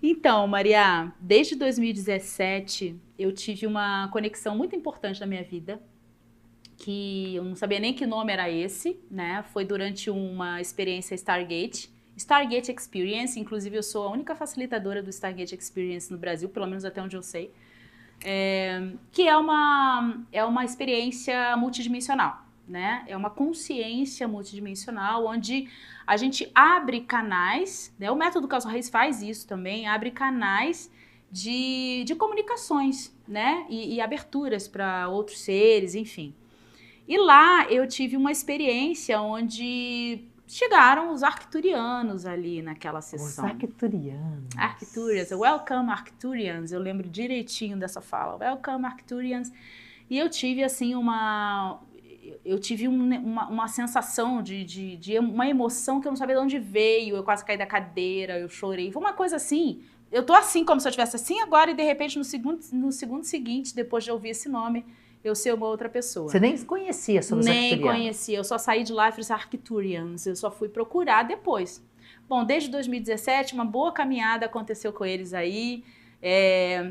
Então, Maria, desde 2017, eu tive uma conexão muito importante na minha vida, que eu não sabia nem que nome era esse, né? Foi durante uma experiência Stargate Experience, inclusive eu sou a única facilitadora do Stargate Experience no Brasil, pelo menos até onde eu sei, que é uma experiência multidimensional, né? É uma consciência multidimensional, onde a gente abre canais, né? O método Causa Raiz faz isso também, abre canais de comunicações, né? E aberturas para outros seres, enfim. E lá eu tive uma experiência onde chegaram os arcturianos ali naquela sessão. Os arcturianos. Arcturians, welcome Arcturians, eu lembro direitinho dessa fala, welcome Arcturians. E eu tive assim uma sensação de uma emoção que eu não sabia de onde veio, eu quase caí da cadeira, eu chorei, foi uma coisa assim, eu tô assim como se eu estivesse assim agora e de repente no segundo seguinte, depois de ouvir esse nome, eu ser uma outra pessoa. Você nem conhecia sobre os Nem arcturianos? conhecia, eu só saí de lá e falei assim, Arcturians, eu só fui procurar depois. Bom, desde 2017, uma boa caminhada aconteceu com eles aí,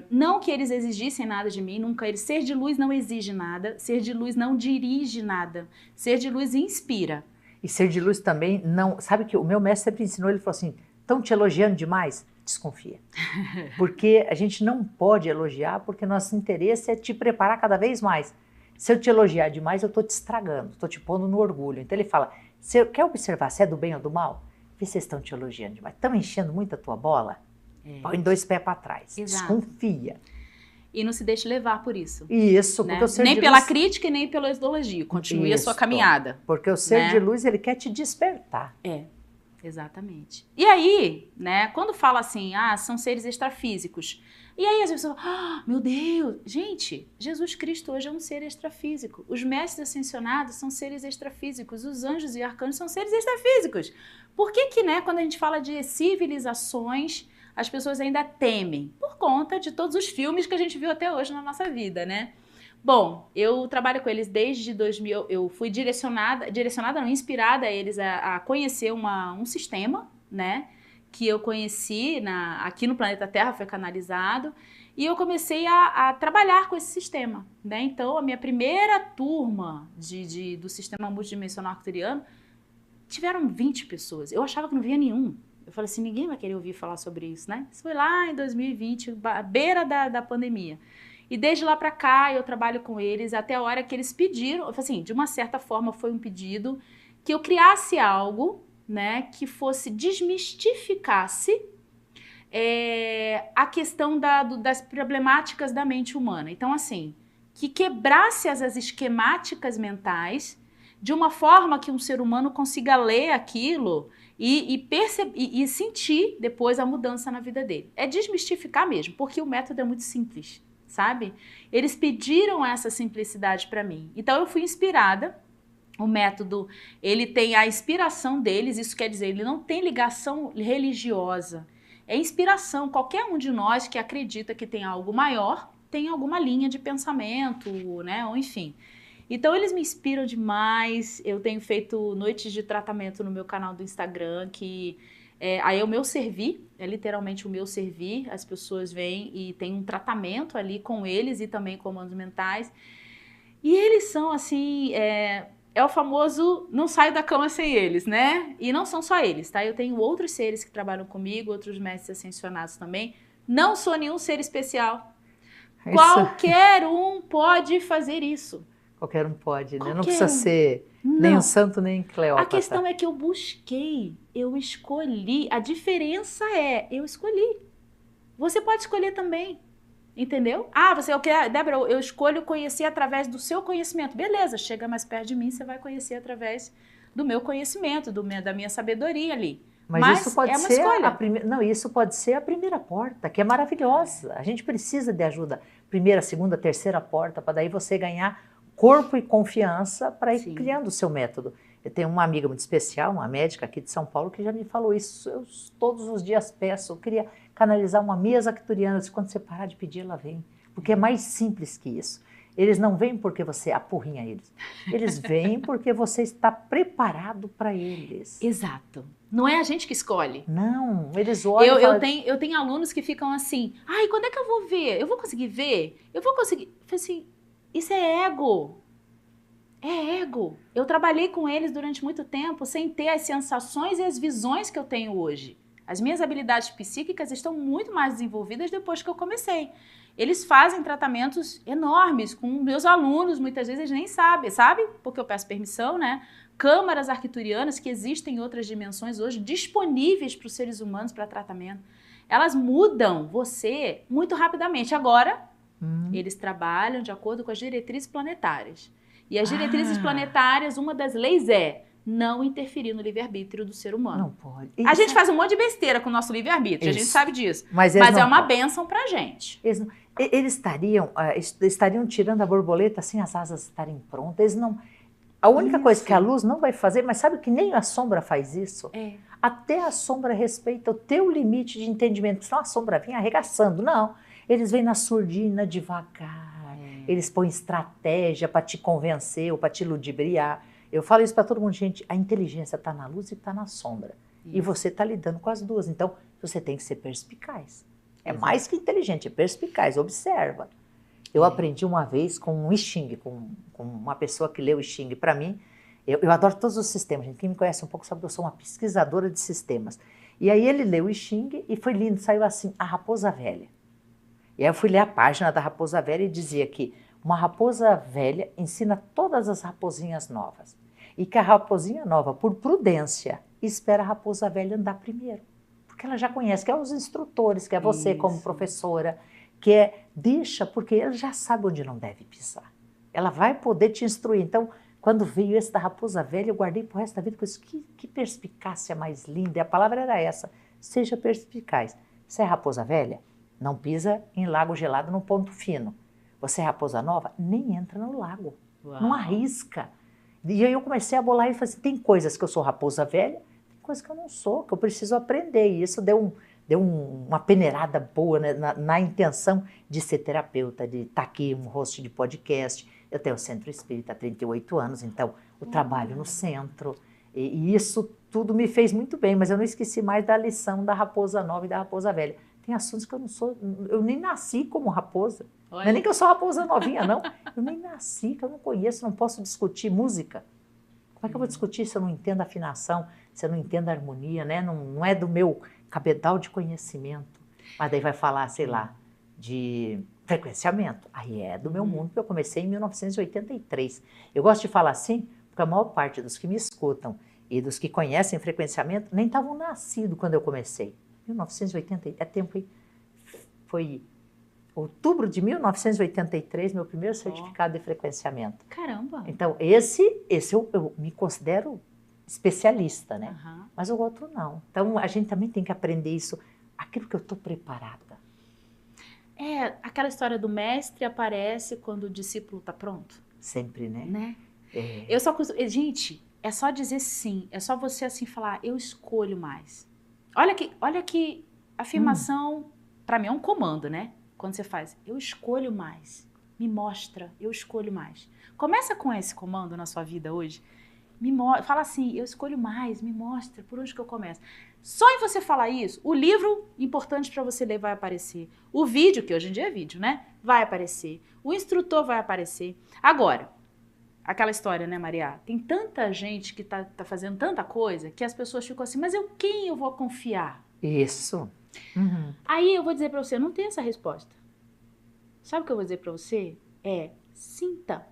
não que eles exigissem nada de mim, nunca eles. Ser de luz não exige nada, ser de luz não dirige nada, ser de luz inspira. E ser de luz também não... Sabe que o meu mestre sempre ensinou, ele falou assim, estão te elogiando demais? Desconfia. Porque a gente não pode elogiar, porque nosso interesse é te preparar cada vez mais. Se eu te elogiar demais, eu estou te estragando, estou te pondo no orgulho. Então ele fala, você quer observar se é do bem ou do mal? Vê se vocês estão te elogiando demais. Estão enchendo muito a tua bola? Põe 2 pés para trás. Exato. Desconfia. E não se deixe levar por isso. Isso, né? porque o ser nem de pela luz... crítica e nem pelo elogio. Continue Isso, a sua caminhada. Porque o ser né? de luz, ele quer te despertar. Exatamente. E aí, né, quando fala assim, são seres extrafísicos, e aí as pessoas, meu Deus, gente, Jesus Cristo hoje é um ser extrafísico, os mestres ascensionados são seres extrafísicos, os anjos e arcanjos são seres extrafísicos. Por que, né, quando a gente fala de civilizações, as pessoas ainda temem? Por conta de todos os filmes que a gente viu até hoje na nossa vida, né? Bom, eu trabalho com eles desde 2000, eu fui inspirada a eles a conhecer um sistema, né, que eu conheci aqui no planeta Terra, foi canalizado, e eu comecei a trabalhar com esse sistema, né, então a minha primeira turma do sistema multidimensional arcturiano, tiveram 20 pessoas, eu achava que não via nenhum, eu falei assim, ninguém vai querer ouvir falar sobre isso, né, isso foi lá em 2020, à beira da pandemia. E desde lá para cá eu trabalho com eles até a hora que eles pediram, assim, de uma certa forma foi um pedido que eu criasse algo, né, que desmistificasse a questão das problemáticas da mente humana. Então, assim, que quebrasse as esquemáticas mentais de uma forma que um ser humano consiga ler aquilo e sentir depois a mudança na vida dele. É desmistificar mesmo, porque o método é muito simples. Sabe? Eles pediram essa simplicidade para mim. Então eu fui inspirada. O método, ele tem a inspiração deles, isso quer dizer, ele não tem ligação religiosa. É inspiração. Qualquer um de nós que acredita que tem algo maior, tem alguma linha de pensamento, né? Ou enfim. Então eles me inspiram demais. Eu tenho feito noites de tratamento no meu canal do Instagram, que aí é o meu servir, é literalmente o meu servir, as pessoas vêm e tem um tratamento ali com eles e também comandos mentais, e eles são assim, o famoso não saio da cama sem eles, né? E não são só eles, tá? Eu tenho outros seres que trabalham comigo, outros mestres ascensionados também, não sou nenhum ser especial, qualquer um pode fazer isso. Qualquer um pode, né? Não precisa ser nem um santo, nem Cleópatra. A questão é que eu busquei, eu escolhi. A diferença eu escolhi. Você pode escolher também, entendeu? Débora, eu escolho conhecer através do seu conhecimento. Beleza, chega mais perto de mim, você vai conhecer através do meu conhecimento, da minha sabedoria ali. Mas isso pode é uma ser escolha. Não, isso pode ser a primeira porta, que é maravilhosa. A gente precisa de ajuda. Primeira, segunda, terceira porta, para daí você ganhar corpo e confiança para ir criando o seu método. Eu tenho uma amiga muito especial, uma médica aqui de São Paulo, que já me falou isso. Eu todos os dias peço, eu queria canalizar uma mesa arcturiana. Quando você parar de pedir, ela vem. Porque é mais simples que isso. Eles não vêm porque você apurrinha eles. Eles vêm porque você está preparado para eles. Exato. Não é a gente que escolhe. Não, eles olham eu tenho alunos que ficam assim, quando é que eu vou ver? Eu vou conseguir ver? Eu vou conseguir... Eu falei assim, isso é ego. É ego. Eu trabalhei com eles durante muito tempo sem ter as sensações e as visões que eu tenho hoje. As minhas habilidades psíquicas estão muito mais desenvolvidas depois que eu comecei. Eles fazem tratamentos enormes com meus alunos, muitas vezes eles nem sabem, sabe? Porque eu peço permissão, né? Câmaras arcturianas que existem em outras dimensões hoje disponíveis para os seres humanos para tratamento. elas mudam você muito rapidamente. Agora, eles trabalham de acordo com as diretrizes planetárias. E as diretrizes planetárias, uma das leis é não interferir no livre-arbítrio do ser humano. Não pode. A gente faz um monte de besteira com o nosso livre-arbítrio, a gente sabe disso. Mas é uma bênção pra gente. Eles estariam tirando a borboleta sem as asas estarem prontas. Eles não... A única coisa que a luz não vai fazer, mas sabe que nem a sombra faz isso? Até a sombra respeita o teu limite de entendimento. Senão a sombra vem arregaçando. Não, eles vêm na surdina devagar. Eles põem estratégia para te convencer ou para te ludibriar. Eu falo isso para todo mundo, gente, a inteligência está na luz e está na sombra. E você está lidando com as duas. Então, você tem que ser perspicaz. É mais que inteligente, é perspicaz, observa. Eu aprendi uma vez com um I Ching, com uma pessoa que leu I Ching para mim. Eu adoro todos os sistemas, gente. Quem me conhece um pouco sabe que eu sou uma pesquisadora de sistemas. E aí ele leu o I Ching e foi lindo, saiu assim, a raposa velha. E aí eu fui ler a página da raposa velha e dizia que uma raposa velha ensina todas as raposinhas novas. E que a raposinha nova, por prudência, espera a raposa velha andar primeiro. Porque ela já conhece, que é os instrutores, que é você como professora, que deixa, porque ela já sabe onde não deve pisar. Ela vai poder te instruir. Então, quando veio esse da raposa velha, eu guardei pro resto da vida com isso. Que perspicácia mais linda. E a palavra era essa, seja perspicaz. Você é raposa velha? Não pisa em lago gelado num ponto fino. Você é raposa nova? Nem entra no lago. Não arrisca. E aí eu comecei a bolar e falei assim, tem coisas que eu sou raposa velha, tem coisas que eu não sou, que eu preciso aprender. E isso deu uma peneirada boa, né, na intenção de ser terapeuta, de estar aqui, um host de podcast. Eu tenho o Centro Espírita há 38 anos, então o trabalho no centro. E isso tudo me fez muito bem, mas eu não esqueci mais da lição da raposa nova e da raposa velha. Tem assuntos que eu não sou, eu nem nasci como raposa. Olha. Não é nem que eu sou raposa novinha, não. Eu nem nasci, que eu não conheço, não posso discutir música. Como é que eu vou discutir se eu não entendo a afinação, se eu não entendo a harmonia, né? Não é do meu cabedal de conhecimento. Mas daí vai falar, sei lá, de frequenciamento. Aí é do meu mundo, porque eu comecei em 1983. Eu gosto de falar assim, porque a maior parte dos que me escutam e dos que conhecem frequenciamento nem estavam nascidos quando eu comecei. 1980, é tempo aí. Foi outubro de 1983, meu primeiro certificado de frequenciamento. Caramba! Então, esse eu me considero especialista, né? Mas o outro não. Então, a gente também tem que aprender isso, aquilo que eu estou preparada. É, aquela história do mestre aparece quando o discípulo está pronto. Sempre, né? Eu só gente, é só dizer sim, é só você assim falar, eu escolho mais. Olha que afirmação, para mim é um comando, né? Quando você faz, eu escolho mais, me mostra, eu escolho mais. Começa com esse comando na sua vida hoje, fala assim, eu escolho mais, me mostra, por onde que eu começo? Só em você falar isso, o livro importante para você ler vai aparecer. O vídeo, que hoje em dia é vídeo, né? Vai aparecer. O instrutor vai aparecer. Agora, aquela história, né, Maria? Tem tanta gente que tá fazendo tanta coisa que as pessoas ficam assim, mas quem eu vou confiar? Isso. Aí eu vou dizer pra você, não tem essa resposta. Sabe o que eu vou dizer pra você? Sinta.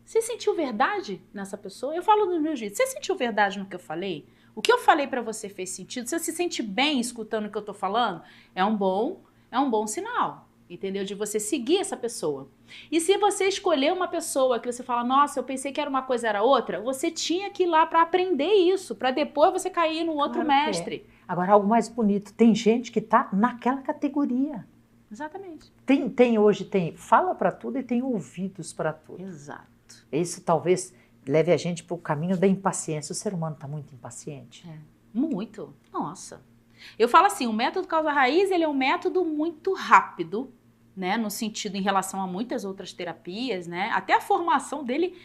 Você sentiu verdade nessa pessoa? Eu falo dos meus jeitos. Você sentiu verdade no que eu falei? O que eu falei pra você fez sentido? Você se sente bem escutando o que eu tô falando? É um bom sinal. Entendeu? De você seguir essa pessoa. E se você escolher uma pessoa que você fala, nossa, eu pensei que era uma coisa, era outra, você tinha que ir lá para aprender isso, para depois você cair num outro mestre. Agora, algo mais bonito, tem gente que está naquela categoria. Exatamente. Hoje fala para tudo e tem ouvidos para tudo. Exato. Isso talvez leve a gente para o caminho da impaciência. O ser humano está muito impaciente. Muito. Nossa. Eu falo assim, o método causa-raiz, ele é um método muito rápido, né, no sentido em relação a muitas outras terapias, né, até a formação dele,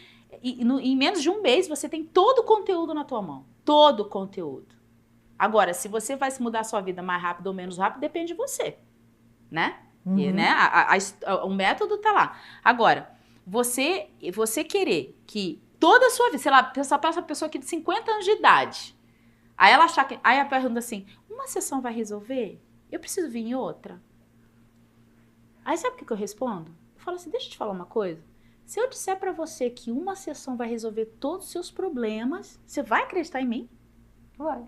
em menos de um mês você tem todo o conteúdo na tua mão, todo o conteúdo. Agora, se você vai se mudar a sua vida mais rápido ou menos rápido, depende de você, né, e, né, o método tá lá. Agora, você querer que toda a sua vida, sei lá, essa pessoa aqui de 50 anos de idade, aí ela achar que, aí a pergunta assim, uma sessão vai resolver? Eu preciso vir em outra? Aí sabe o que eu respondo? Eu falo assim, deixa eu te falar uma coisa. Se eu disser pra você que uma sessão vai resolver todos os seus problemas, você vai acreditar em mim? Vai.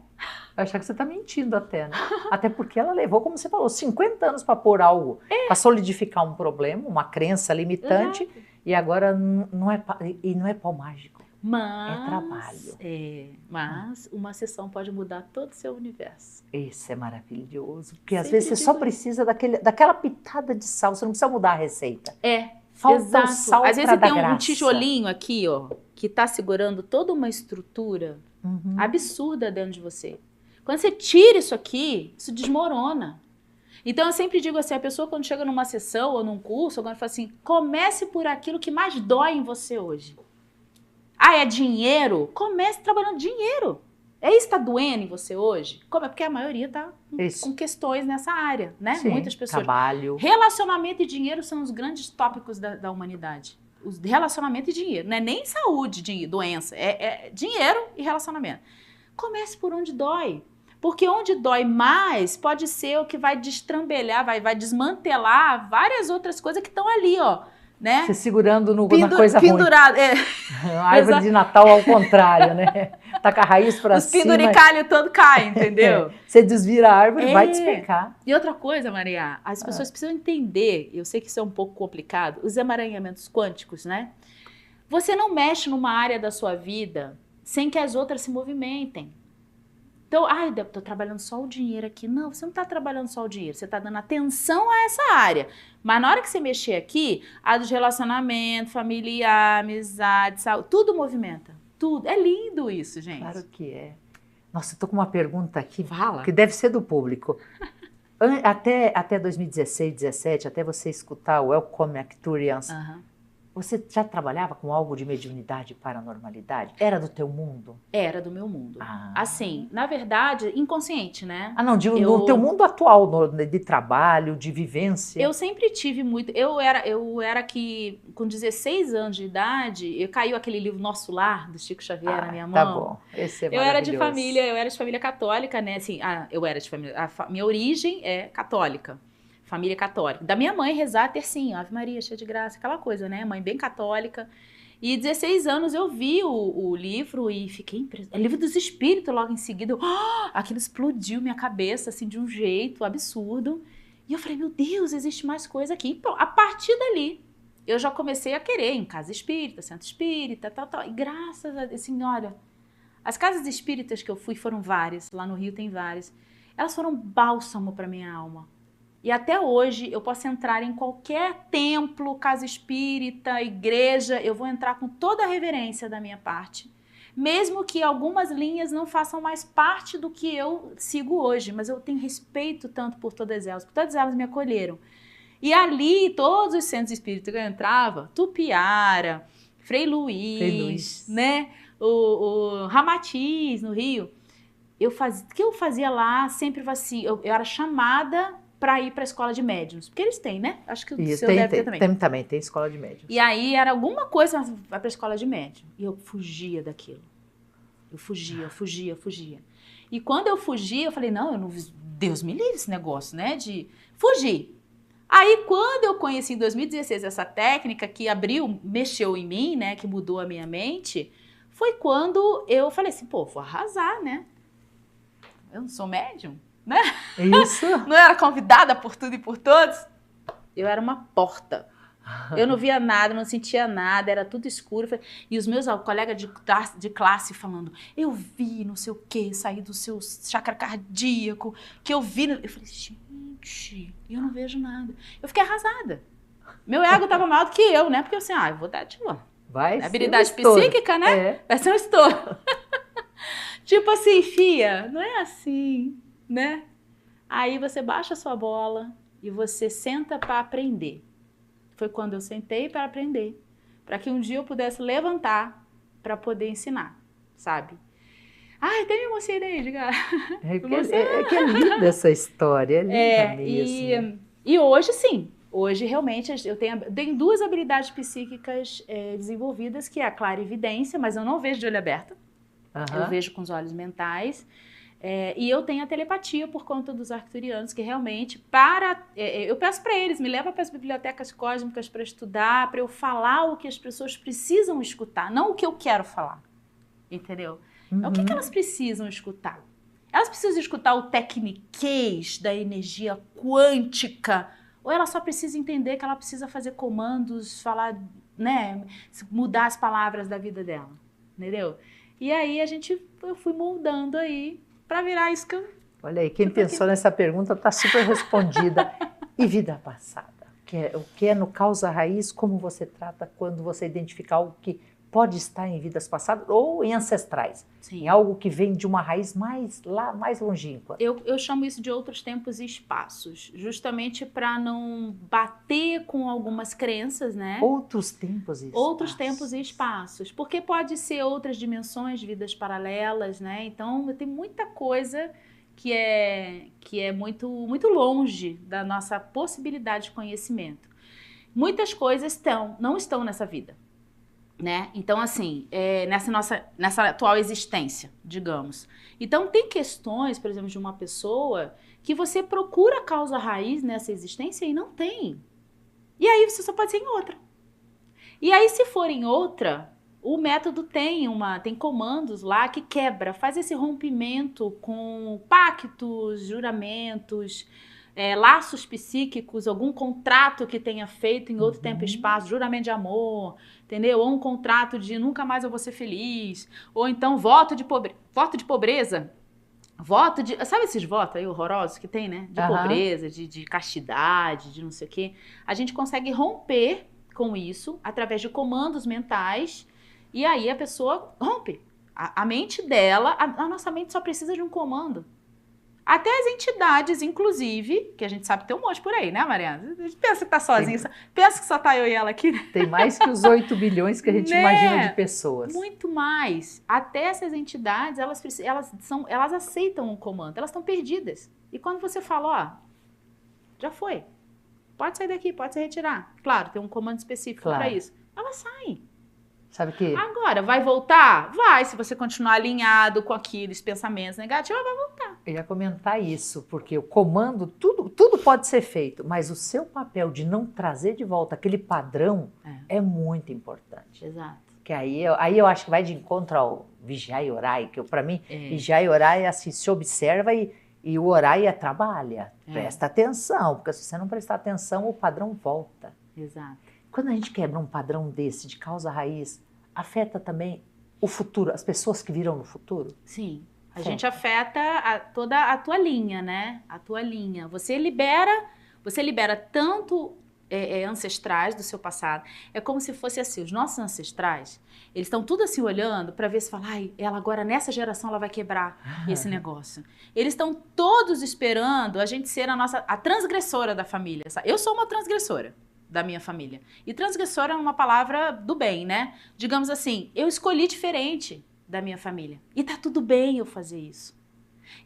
Vai achar que você está mentindo até, né? Até porque ela levou, como você falou, 50 anos para pôr algo, para solidificar um problema, uma crença limitante, e agora não é pau mágico. É trabalho. Mas uma sessão pode mudar todo o seu universo. Isso é maravilhoso, porque às vezes você só precisa daquela pitada de sal, você não precisa mudar a receita. Falta o sal. Às vezes tem um tijolinho aqui, ó, que está segurando toda uma estrutura absurda dentro de você. Quando você tira isso aqui, isso desmorona. Então eu sempre digo assim, a pessoa quando chega numa sessão ou num curso, agora fala assim, comece por aquilo que mais dói em você hoje. Ah, é dinheiro? Comece trabalhando dinheiro. É isso que está doendo em você hoje? Como é? Porque a maioria está com questões nessa área, né? Sim, muitas pessoas. Trabalho. Relacionamento e dinheiro são os grandes tópicos da humanidade. Os relacionamento e dinheiro. Não é nem saúde, doença. É dinheiro e relacionamento. Comece por onde dói. Porque onde dói mais pode ser o que vai destrambelhar, vai desmantelar várias outras coisas que estão ali, ó. Né? Você segurando na coisa pendurado, ruim. A árvore de Natal ao contrário, né? Tá com a raiz para cima. Os penduricalhos todo caem, entendeu? Você desvira a árvore, vai despencar. E outra coisa, Maria, as pessoas precisam entender, eu sei que isso é um pouco complicado, os emaranhamentos quânticos, né? Você não mexe numa área da sua vida sem que as outras se movimentem. Então, eu tô trabalhando só o dinheiro aqui. Não, você não tá trabalhando só o dinheiro, você tá dando atenção a essa área. Mas na hora que você mexer aqui, a dos relacionamentos, familiar, amizade, saúde, tudo movimenta. Tudo. É lindo isso, gente. Claro que é. Nossa, eu tô com uma pergunta aqui, Fala. Que deve ser do público. Até 2016, 2017, até você escutar o Welcome Arcturians, você já trabalhava com algo de mediunidade e paranormalidade? Era do teu mundo? Era do meu mundo. Assim, na verdade, inconsciente, né? Não, no teu mundo atual, de trabalho, de vivência. Eu sempre tive muito... Eu era que, com 16 anos de idade, caiu aquele livro Nosso Lar, do Chico Xavier, na minha mão. Tá bom, esse é maravilhoso. Eu era de família católica, né? Assim, minha origem é católica. Família católica. Da minha mãe rezar tercinho, Ave Maria, cheia de graça, aquela coisa, né? Mãe bem católica. E 16 anos eu vi o livro e fiquei impressionada. É livro dos espíritos, logo em seguida. Aquilo explodiu minha cabeça, assim, de um jeito absurdo. E eu falei, meu Deus, existe mais coisa aqui. Então, a partir dali, eu já comecei a querer em casa espírita, centro espírita, tal. E graças a Deus, assim, olha, as casas espíritas que eu fui foram várias. Lá no Rio tem várias. Elas foram bálsamo para minha alma. E até hoje eu posso entrar em qualquer templo, casa espírita, igreja, eu vou entrar com toda a reverência da minha parte. Mesmo que algumas linhas não façam mais parte do que eu sigo hoje, mas eu tenho respeito tanto por todas elas, porque todas elas me acolheram. E ali, todos os centros espíritas que eu entrava, Tupiara, Frei Luiz, né? o Ramatiz, no Rio, o que eu fazia lá sempre foi assim, eu era chamada para ir para a escola de médiuns. Porque eles têm, né? Acho que o seu deve ter também. Também tem escola de médiuns. E aí era alguma coisa, vai para a escola de médium. E eu fugia daquilo. Eu fugia. E quando eu fugia, eu falei, não, Deus me livre esse negócio, né? De fugir. Aí quando eu conheci em 2016 essa técnica que mexeu em mim, né? Que mudou a minha mente, foi quando eu falei assim, pô, vou arrasar, né? Eu não sou médium. Né? Isso. Não era convidada por tudo e por todos. Eu era uma porta. Eu não via nada, não sentia nada, era tudo escuro. E os meus colegas de classe falando, eu vi não sei o que, sair do seu chakra cardíaco, que eu vi. Eu falei, gente, eu não vejo nada. Eu fiquei arrasada. Meu ego estava maior do que eu, né? Porque eu assim, eu vou dar de lá. Vai habilidade ser um psíquica, né? Vai ser um estouro. Tipo assim, fia, não é assim. Né? Aí você baixa a sua bola e você senta para aprender. Foi quando eu sentei para aprender, para que um dia eu pudesse levantar para poder ensinar, sabe? Ai, até me emocionei, diga. Que é linda essa história, é linda mesmo. E hoje sim, hoje realmente eu tenho duas habilidades psíquicas desenvolvidas, que é a clarividência, mas eu não vejo de olho aberto, eu vejo com os olhos mentais. E eu tenho a telepatia por conta dos arcturianos, que realmente, eu peço para eles, me leva para as bibliotecas cósmicas para estudar, para eu falar o que as pessoas precisam escutar, não o que eu quero falar, entendeu? O que elas precisam escutar? Elas precisam escutar o tecniquez da energia quântica, ou ela só precisa entender que ela precisa fazer comandos, falar, né, mudar as palavras da vida dela, entendeu? E aí eu fui moldando aí para virar isso que eu... Olha aí, quem pensou nessa pergunta está super respondida. E vida passada? O que é no causa raiz, como você trata quando você identifica algo que pode estar em vidas passadas ou em ancestrais? Sim. Em algo que vem de uma raiz mais longínqua. Eu chamo isso de outros tempos e espaços, justamente para não bater com algumas crenças, né? Outros tempos e espaços. Outros tempos e espaços, porque pode ser outras dimensões, vidas paralelas, né? Então, tem muita coisa que é muito, muito longe da nossa possibilidade de conhecimento. Muitas coisas não estão nessa vida, né? Então, assim, nessa atual existência, digamos. Então, tem questões, por exemplo, de uma pessoa que você procura a causa raiz nessa existência e não tem. E aí você só pode ser em outra. E aí, se for em outra, o método tem comandos lá que quebra, faz esse rompimento com pactos, juramentos, laços psíquicos, algum contrato que tenha feito em outro tempo e espaço, juramento de amor, entendeu? Ou um contrato de nunca mais eu vou ser feliz, ou então voto de pobreza, sabe esses votos aí horrorosos que tem, né? De pobreza, de castidade, de não sei o quê. A gente consegue romper com isso através de comandos mentais. E aí a pessoa rompe. A mente dela, a nossa mente só precisa de um comando. Até as entidades, inclusive, que a gente sabe que tem um monte por aí, né, Mariana? A gente pensa que tá sozinha, pensa que só tá eu e ela aqui. Tem mais que os 8 bilhões que a gente imagina de pessoas. Muito mais. Até essas entidades, elas aceitam um comando, elas estão perdidas. E quando você fala, ó, já foi, pode sair daqui, pode se retirar. Claro, tem um comando específico para isso. Elas saem. Sabe o quê? Agora, vai voltar? Vai, se você continuar alinhado com aqueles pensamentos negativos, vai voltar. Eu ia comentar isso, porque o comando, tudo pode ser feito, mas o seu papel de não trazer de volta aquele padrão é muito importante. Exato. Que aí eu acho que vai de encontro ao vigiar e orar, que para mim, vigiar e orar é assim, se observa e o orar é trabalha. Presta atenção, porque se você não prestar atenção, o padrão volta. Exato. Quando a gente quebra um padrão desse, de causa raiz, afeta também o futuro, as pessoas que viram no futuro? Sim. A gente afeta toda a tua linha, né? A tua linha. Você libera tanto ancestrais do seu passado. É como se fosse assim, os nossos ancestrais, eles estão tudo assim olhando para ver se fala, ela agora nessa geração ela vai quebrar esse negócio. Eles estão todos esperando a gente ser a transgressora da família. Sabe? Eu sou uma transgressora da minha família. E transgressora é uma palavra do bem, né? Digamos assim, eu escolhi diferente da minha família. E tá tudo bem eu fazer isso.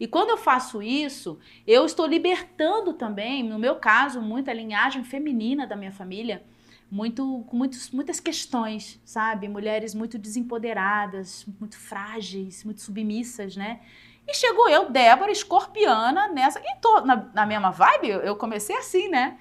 E quando eu faço isso, eu estou libertando também, no meu caso, muita linhagem feminina da minha família, com muitas questões, sabe? Mulheres muito desempoderadas, muito frágeis, muito submissas, né? E chegou eu, Débora, escorpiana, nessa... E tô na mesma vibe, eu comecei assim, né?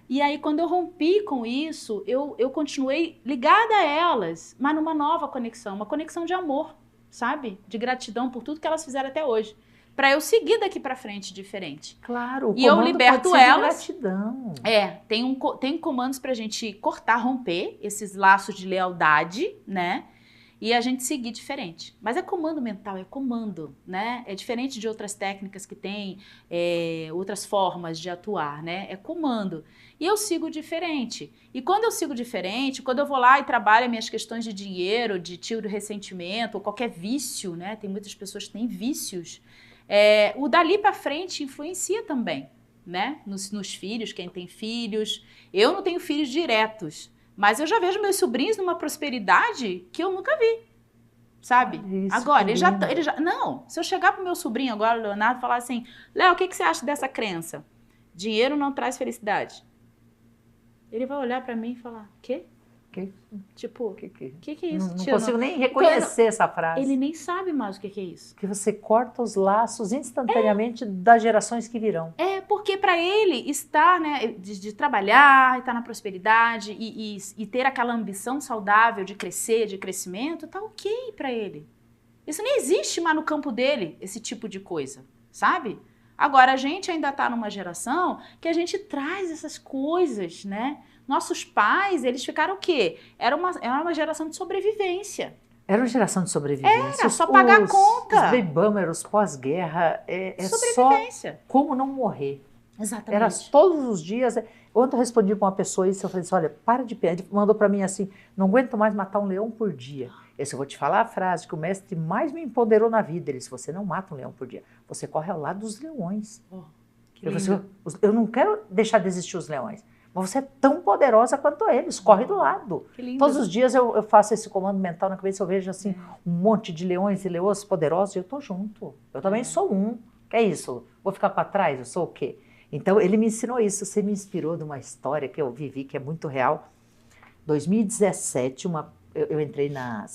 E aí, quando eu rompi com isso, eu continuei ligada a elas, mas numa nova conexão, uma conexão de amor, sabe? De gratidão por tudo que elas fizeram até hoje. Pra eu seguir daqui pra frente diferente. Claro, o e eu liberto pode ser elas. De gratidão. Tem comandos pra gente cortar, romper esses laços de lealdade, né? E a gente seguir diferente. Mas é comando mental, é comando, né? É diferente de outras técnicas que tem, outras formas de atuar, né? É comando. E eu sigo diferente. E quando eu sigo diferente, quando eu vou lá e trabalho as minhas questões de dinheiro, de tiro de ressentimento, ou qualquer vício, né? Tem muitas pessoas que têm vícios. O dali para frente influencia também, né? Nos filhos, quem tem filhos. Eu não tenho filhos diretos. Mas eu já vejo meus sobrinhos numa prosperidade que eu nunca vi, sabe? Isso, agora, ele já... Não, se eu chegar pro meu sobrinho agora, o Leonardo, e falar assim, Léo, o que você acha dessa crença? Dinheiro não traz felicidade. Ele vai olhar pra mim e falar, quê? Tipo, que é isso? Não consigo nem reconhecer essa frase. Ele nem sabe mais o que é isso. Que você corta os laços instantaneamente das gerações que virão. Porque para ele estar, né, de trabalhar, estar na prosperidade e ter aquela ambição saudável de crescer, de crescimento, tá ok para ele. Isso nem existe mais no campo dele, esse tipo de coisa, sabe? Agora, a gente ainda está numa geração que a gente traz essas coisas, né? Nossos pais, eles ficaram o quê? Era uma geração de sobrevivência. Era uma geração de sobrevivência. Era só pagar a conta. Os baby boomers, pós-guerra, é só como não morrer. Exatamente. Era todos os dias. Ontem eu respondi para uma pessoa isso, eu falei assim, olha, para de pensar. Ele mandou para mim assim, não aguento mais matar um leão por dia. Eu vou te falar a frase que o mestre mais me empoderou na vida. Ele disse, você não mata um leão por dia, você corre ao lado dos leões. Eu não quero deixar de existir os leões, mas você é tão poderosa quanto eles, corre do lado. Que lindo. Todos os dias eu faço esse comando mental na cabeça, eu vejo assim um monte de leões e leoas poderosos e eu tô junto. Eu também sou um. Que é isso? Vou ficar para trás? Eu sou o quê? Então, ele me ensinou isso. Você me inspirou de uma história que eu vivi, que é muito real. 2017, eu entrei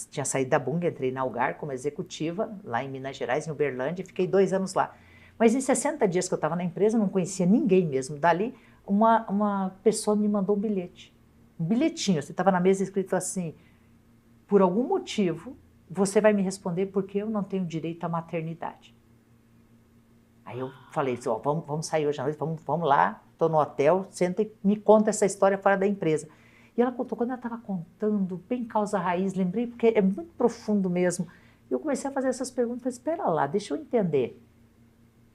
tinha saído da Bunge, entrei na Algar como executiva, lá em Minas Gerais, em Uberlândia, e fiquei 2 anos lá. Mas em 60 dias que eu estava na empresa, não conhecia ninguém mesmo. Dali, uma pessoa me mandou um bilhete. Um bilhetinho, você estava na mesa escrito assim, por algum motivo, você vai me responder porque eu não tenho direito à maternidade. Aí eu falei assim, ó, vamos sair hoje à noite, vamos lá, estou no hotel, senta e me conta essa história fora da empresa. E ela contou, quando ela estava contando, bem causa raiz, lembrei, porque é muito profundo mesmo. E eu comecei a fazer essas perguntas, espera lá, deixa eu entender.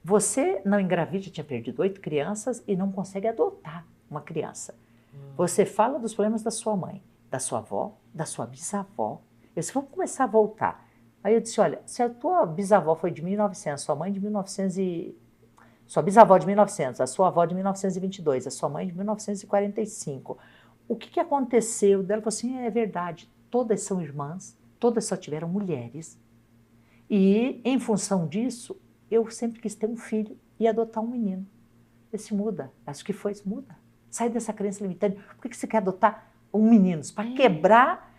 Você não engravida, tinha perdido 8 crianças e não consegue adotar uma criança. Você fala dos problemas da sua mãe, da sua avó, da sua bisavó. Eu disse, vamos começar a voltar. Aí eu disse, olha, se a tua bisavó foi de 1900, sua mãe de 1900 sua bisavó de 1900, a sua avó de 1922, a sua mãe de 1945, o que aconteceu? Ela falou assim, é verdade, todas são irmãs, todas só tiveram mulheres. E, em função disso, eu sempre quis ter um filho e adotar um menino. Esse muda, acho que foi, muda. Sai dessa crença limitante. Por que você quer adotar um menino? Para quebrar,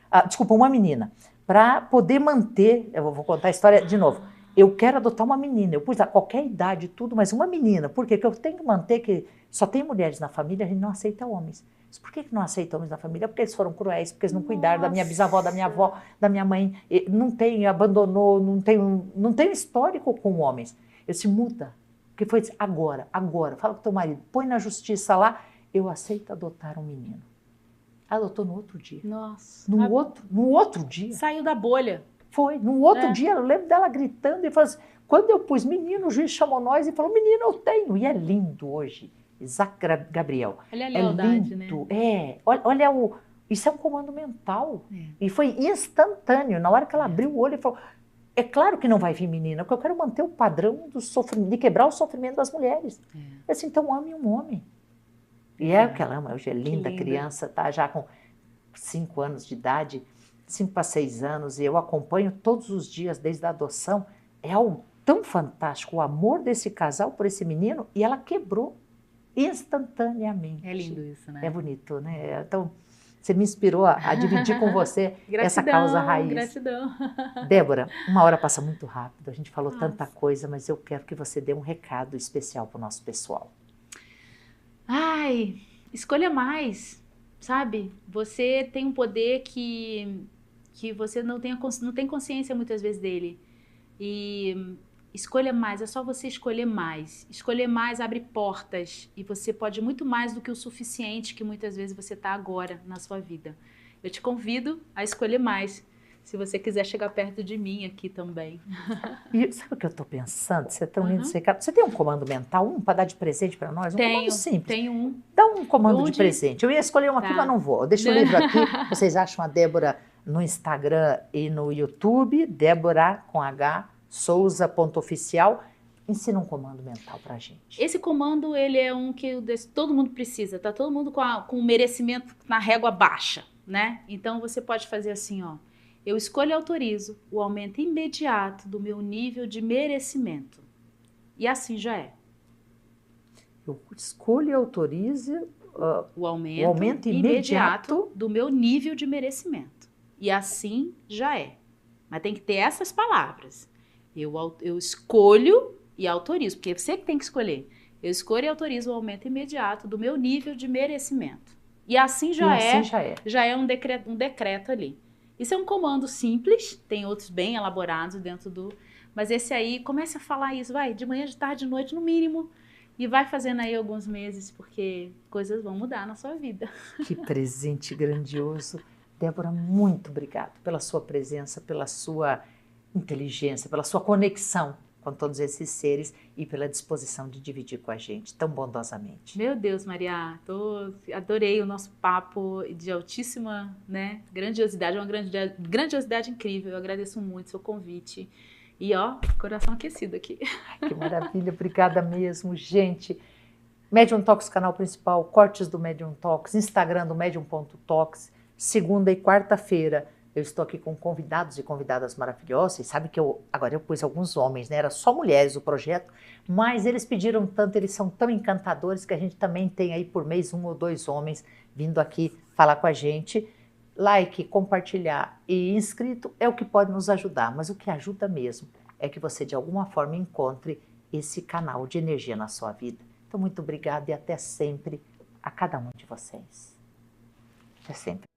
uma menina. Para poder manter, eu vou contar a história de novo. Eu quero adotar uma menina, eu pus a qualquer idade, tudo, mas uma menina. Por quê? Porque eu tenho que manter que só tem mulheres na família, a gente não aceita homens. Mas por que não aceita homens na família? Porque eles foram cruéis, porque eles não cuidaram da minha bisavó, da minha avó, da minha mãe. Não tem, abandonou, não tem histórico com homens. Eu disse, muda. Porque foi agora, fala com teu marido, põe na justiça lá, eu aceito adotar um menino. Adotou no outro dia. Nossa. No outro dia. Saiu da bolha. Foi. No outro dia, eu lembro dela gritando e falando assim, quando eu pus menino, o juiz chamou nós e falou, menino, eu tenho. E é lindo hoje. Isaac Gabriel. Olha a lealdade, lindo, né? Olha isso é um comando mental. E foi instantâneo. Na hora que ela abriu o olho e falou, é claro que não vai vir menina, porque eu quero manter o padrão do sofrimento, de quebrar o sofrimento das mulheres. Assim, então ame um homem. E é o que ela ama, hoje é linda, criança, tá já com 5 anos de idade, 5 para 6 anos, e eu acompanho todos os dias desde a adoção. É algo tão fantástico, o amor desse casal por esse menino, e ela quebrou instantaneamente. É lindo isso, né? É bonito, né? Então, você me inspirou a dividir com você essa causa raiz. Gratidão. Débora, uma hora passa muito rápido, a gente falou tanta coisa, mas eu quero que você dê um recado especial para o nosso pessoal. Ai, escolha mais, sabe? Você tem um poder que você não tem consciência muitas vezes dele. E escolha mais, é só você escolher mais. Escolher mais abre portas e você pode muito mais do que o suficiente que muitas vezes você está agora na sua vida. Eu te convido a escolher mais, se você quiser chegar perto de mim aqui também. E sabe o que eu estou pensando? Você é tão lindo esse recado. Você tem um comando mental, para dar de presente para nós? Comando simples. Tenho um. Dá um comando de presente. Eu ia escolher um aqui, mas não vou. Deixa o livro aqui. Vocês acham a Débora no Instagram e no YouTube, Débora com H, Souza.oficial. Ensina um comando mental pra gente. Esse comando, ele é um que todo mundo precisa, tá? Todo mundo com o merecimento na régua baixa, né? Então você pode fazer assim, ó. Eu escolho e autorizo o aumento imediato do meu nível de merecimento. E assim já é. Eu escolho e autorizo o aumento imediato do meu nível de merecimento. E assim já é. Mas tem que ter essas palavras. Eu escolho e autorizo, porque é você que tem que escolher. Eu escolho e autorizo o aumento imediato do meu nível de merecimento. E assim já é um decreto ali. Isso é um comando simples, tem outros bem elaborados dentro do... Mas esse aí, comece a falar isso, vai, de manhã, de tarde, de noite, no mínimo. E vai fazendo aí alguns meses, porque coisas vão mudar na sua vida. Que presente grandioso. Débora, muito obrigada pela sua presença, pela sua inteligência, pela sua conexão com todos esses seres e pela disposição de dividir com a gente tão bondosamente. Meu Deus, Maria, adorei o nosso papo de altíssima, né, grandiosidade, uma grandiosidade incrível. Eu agradeço muito o seu convite. E ó, coração aquecido aqui. Ai, que maravilha, obrigada mesmo, gente. Medium Talks, canal principal, cortes do Medium Talks, Instagram do Medium.talks, segunda e quarta-feira. Eu estou aqui com convidados e convidadas maravilhosas. E sabe que agora eu pus alguns homens, né? Era só mulheres o projeto, mas eles pediram tanto, eles são tão encantadores que a gente também tem aí por mês 1 ou 2 homens vindo aqui falar com a gente. Like, compartilhar e inscrito é o que pode nos ajudar, mas o que ajuda mesmo é que você de alguma forma encontre esse canal de energia na sua vida. Então, muito obrigada e até sempre a cada um de vocês. Até sempre.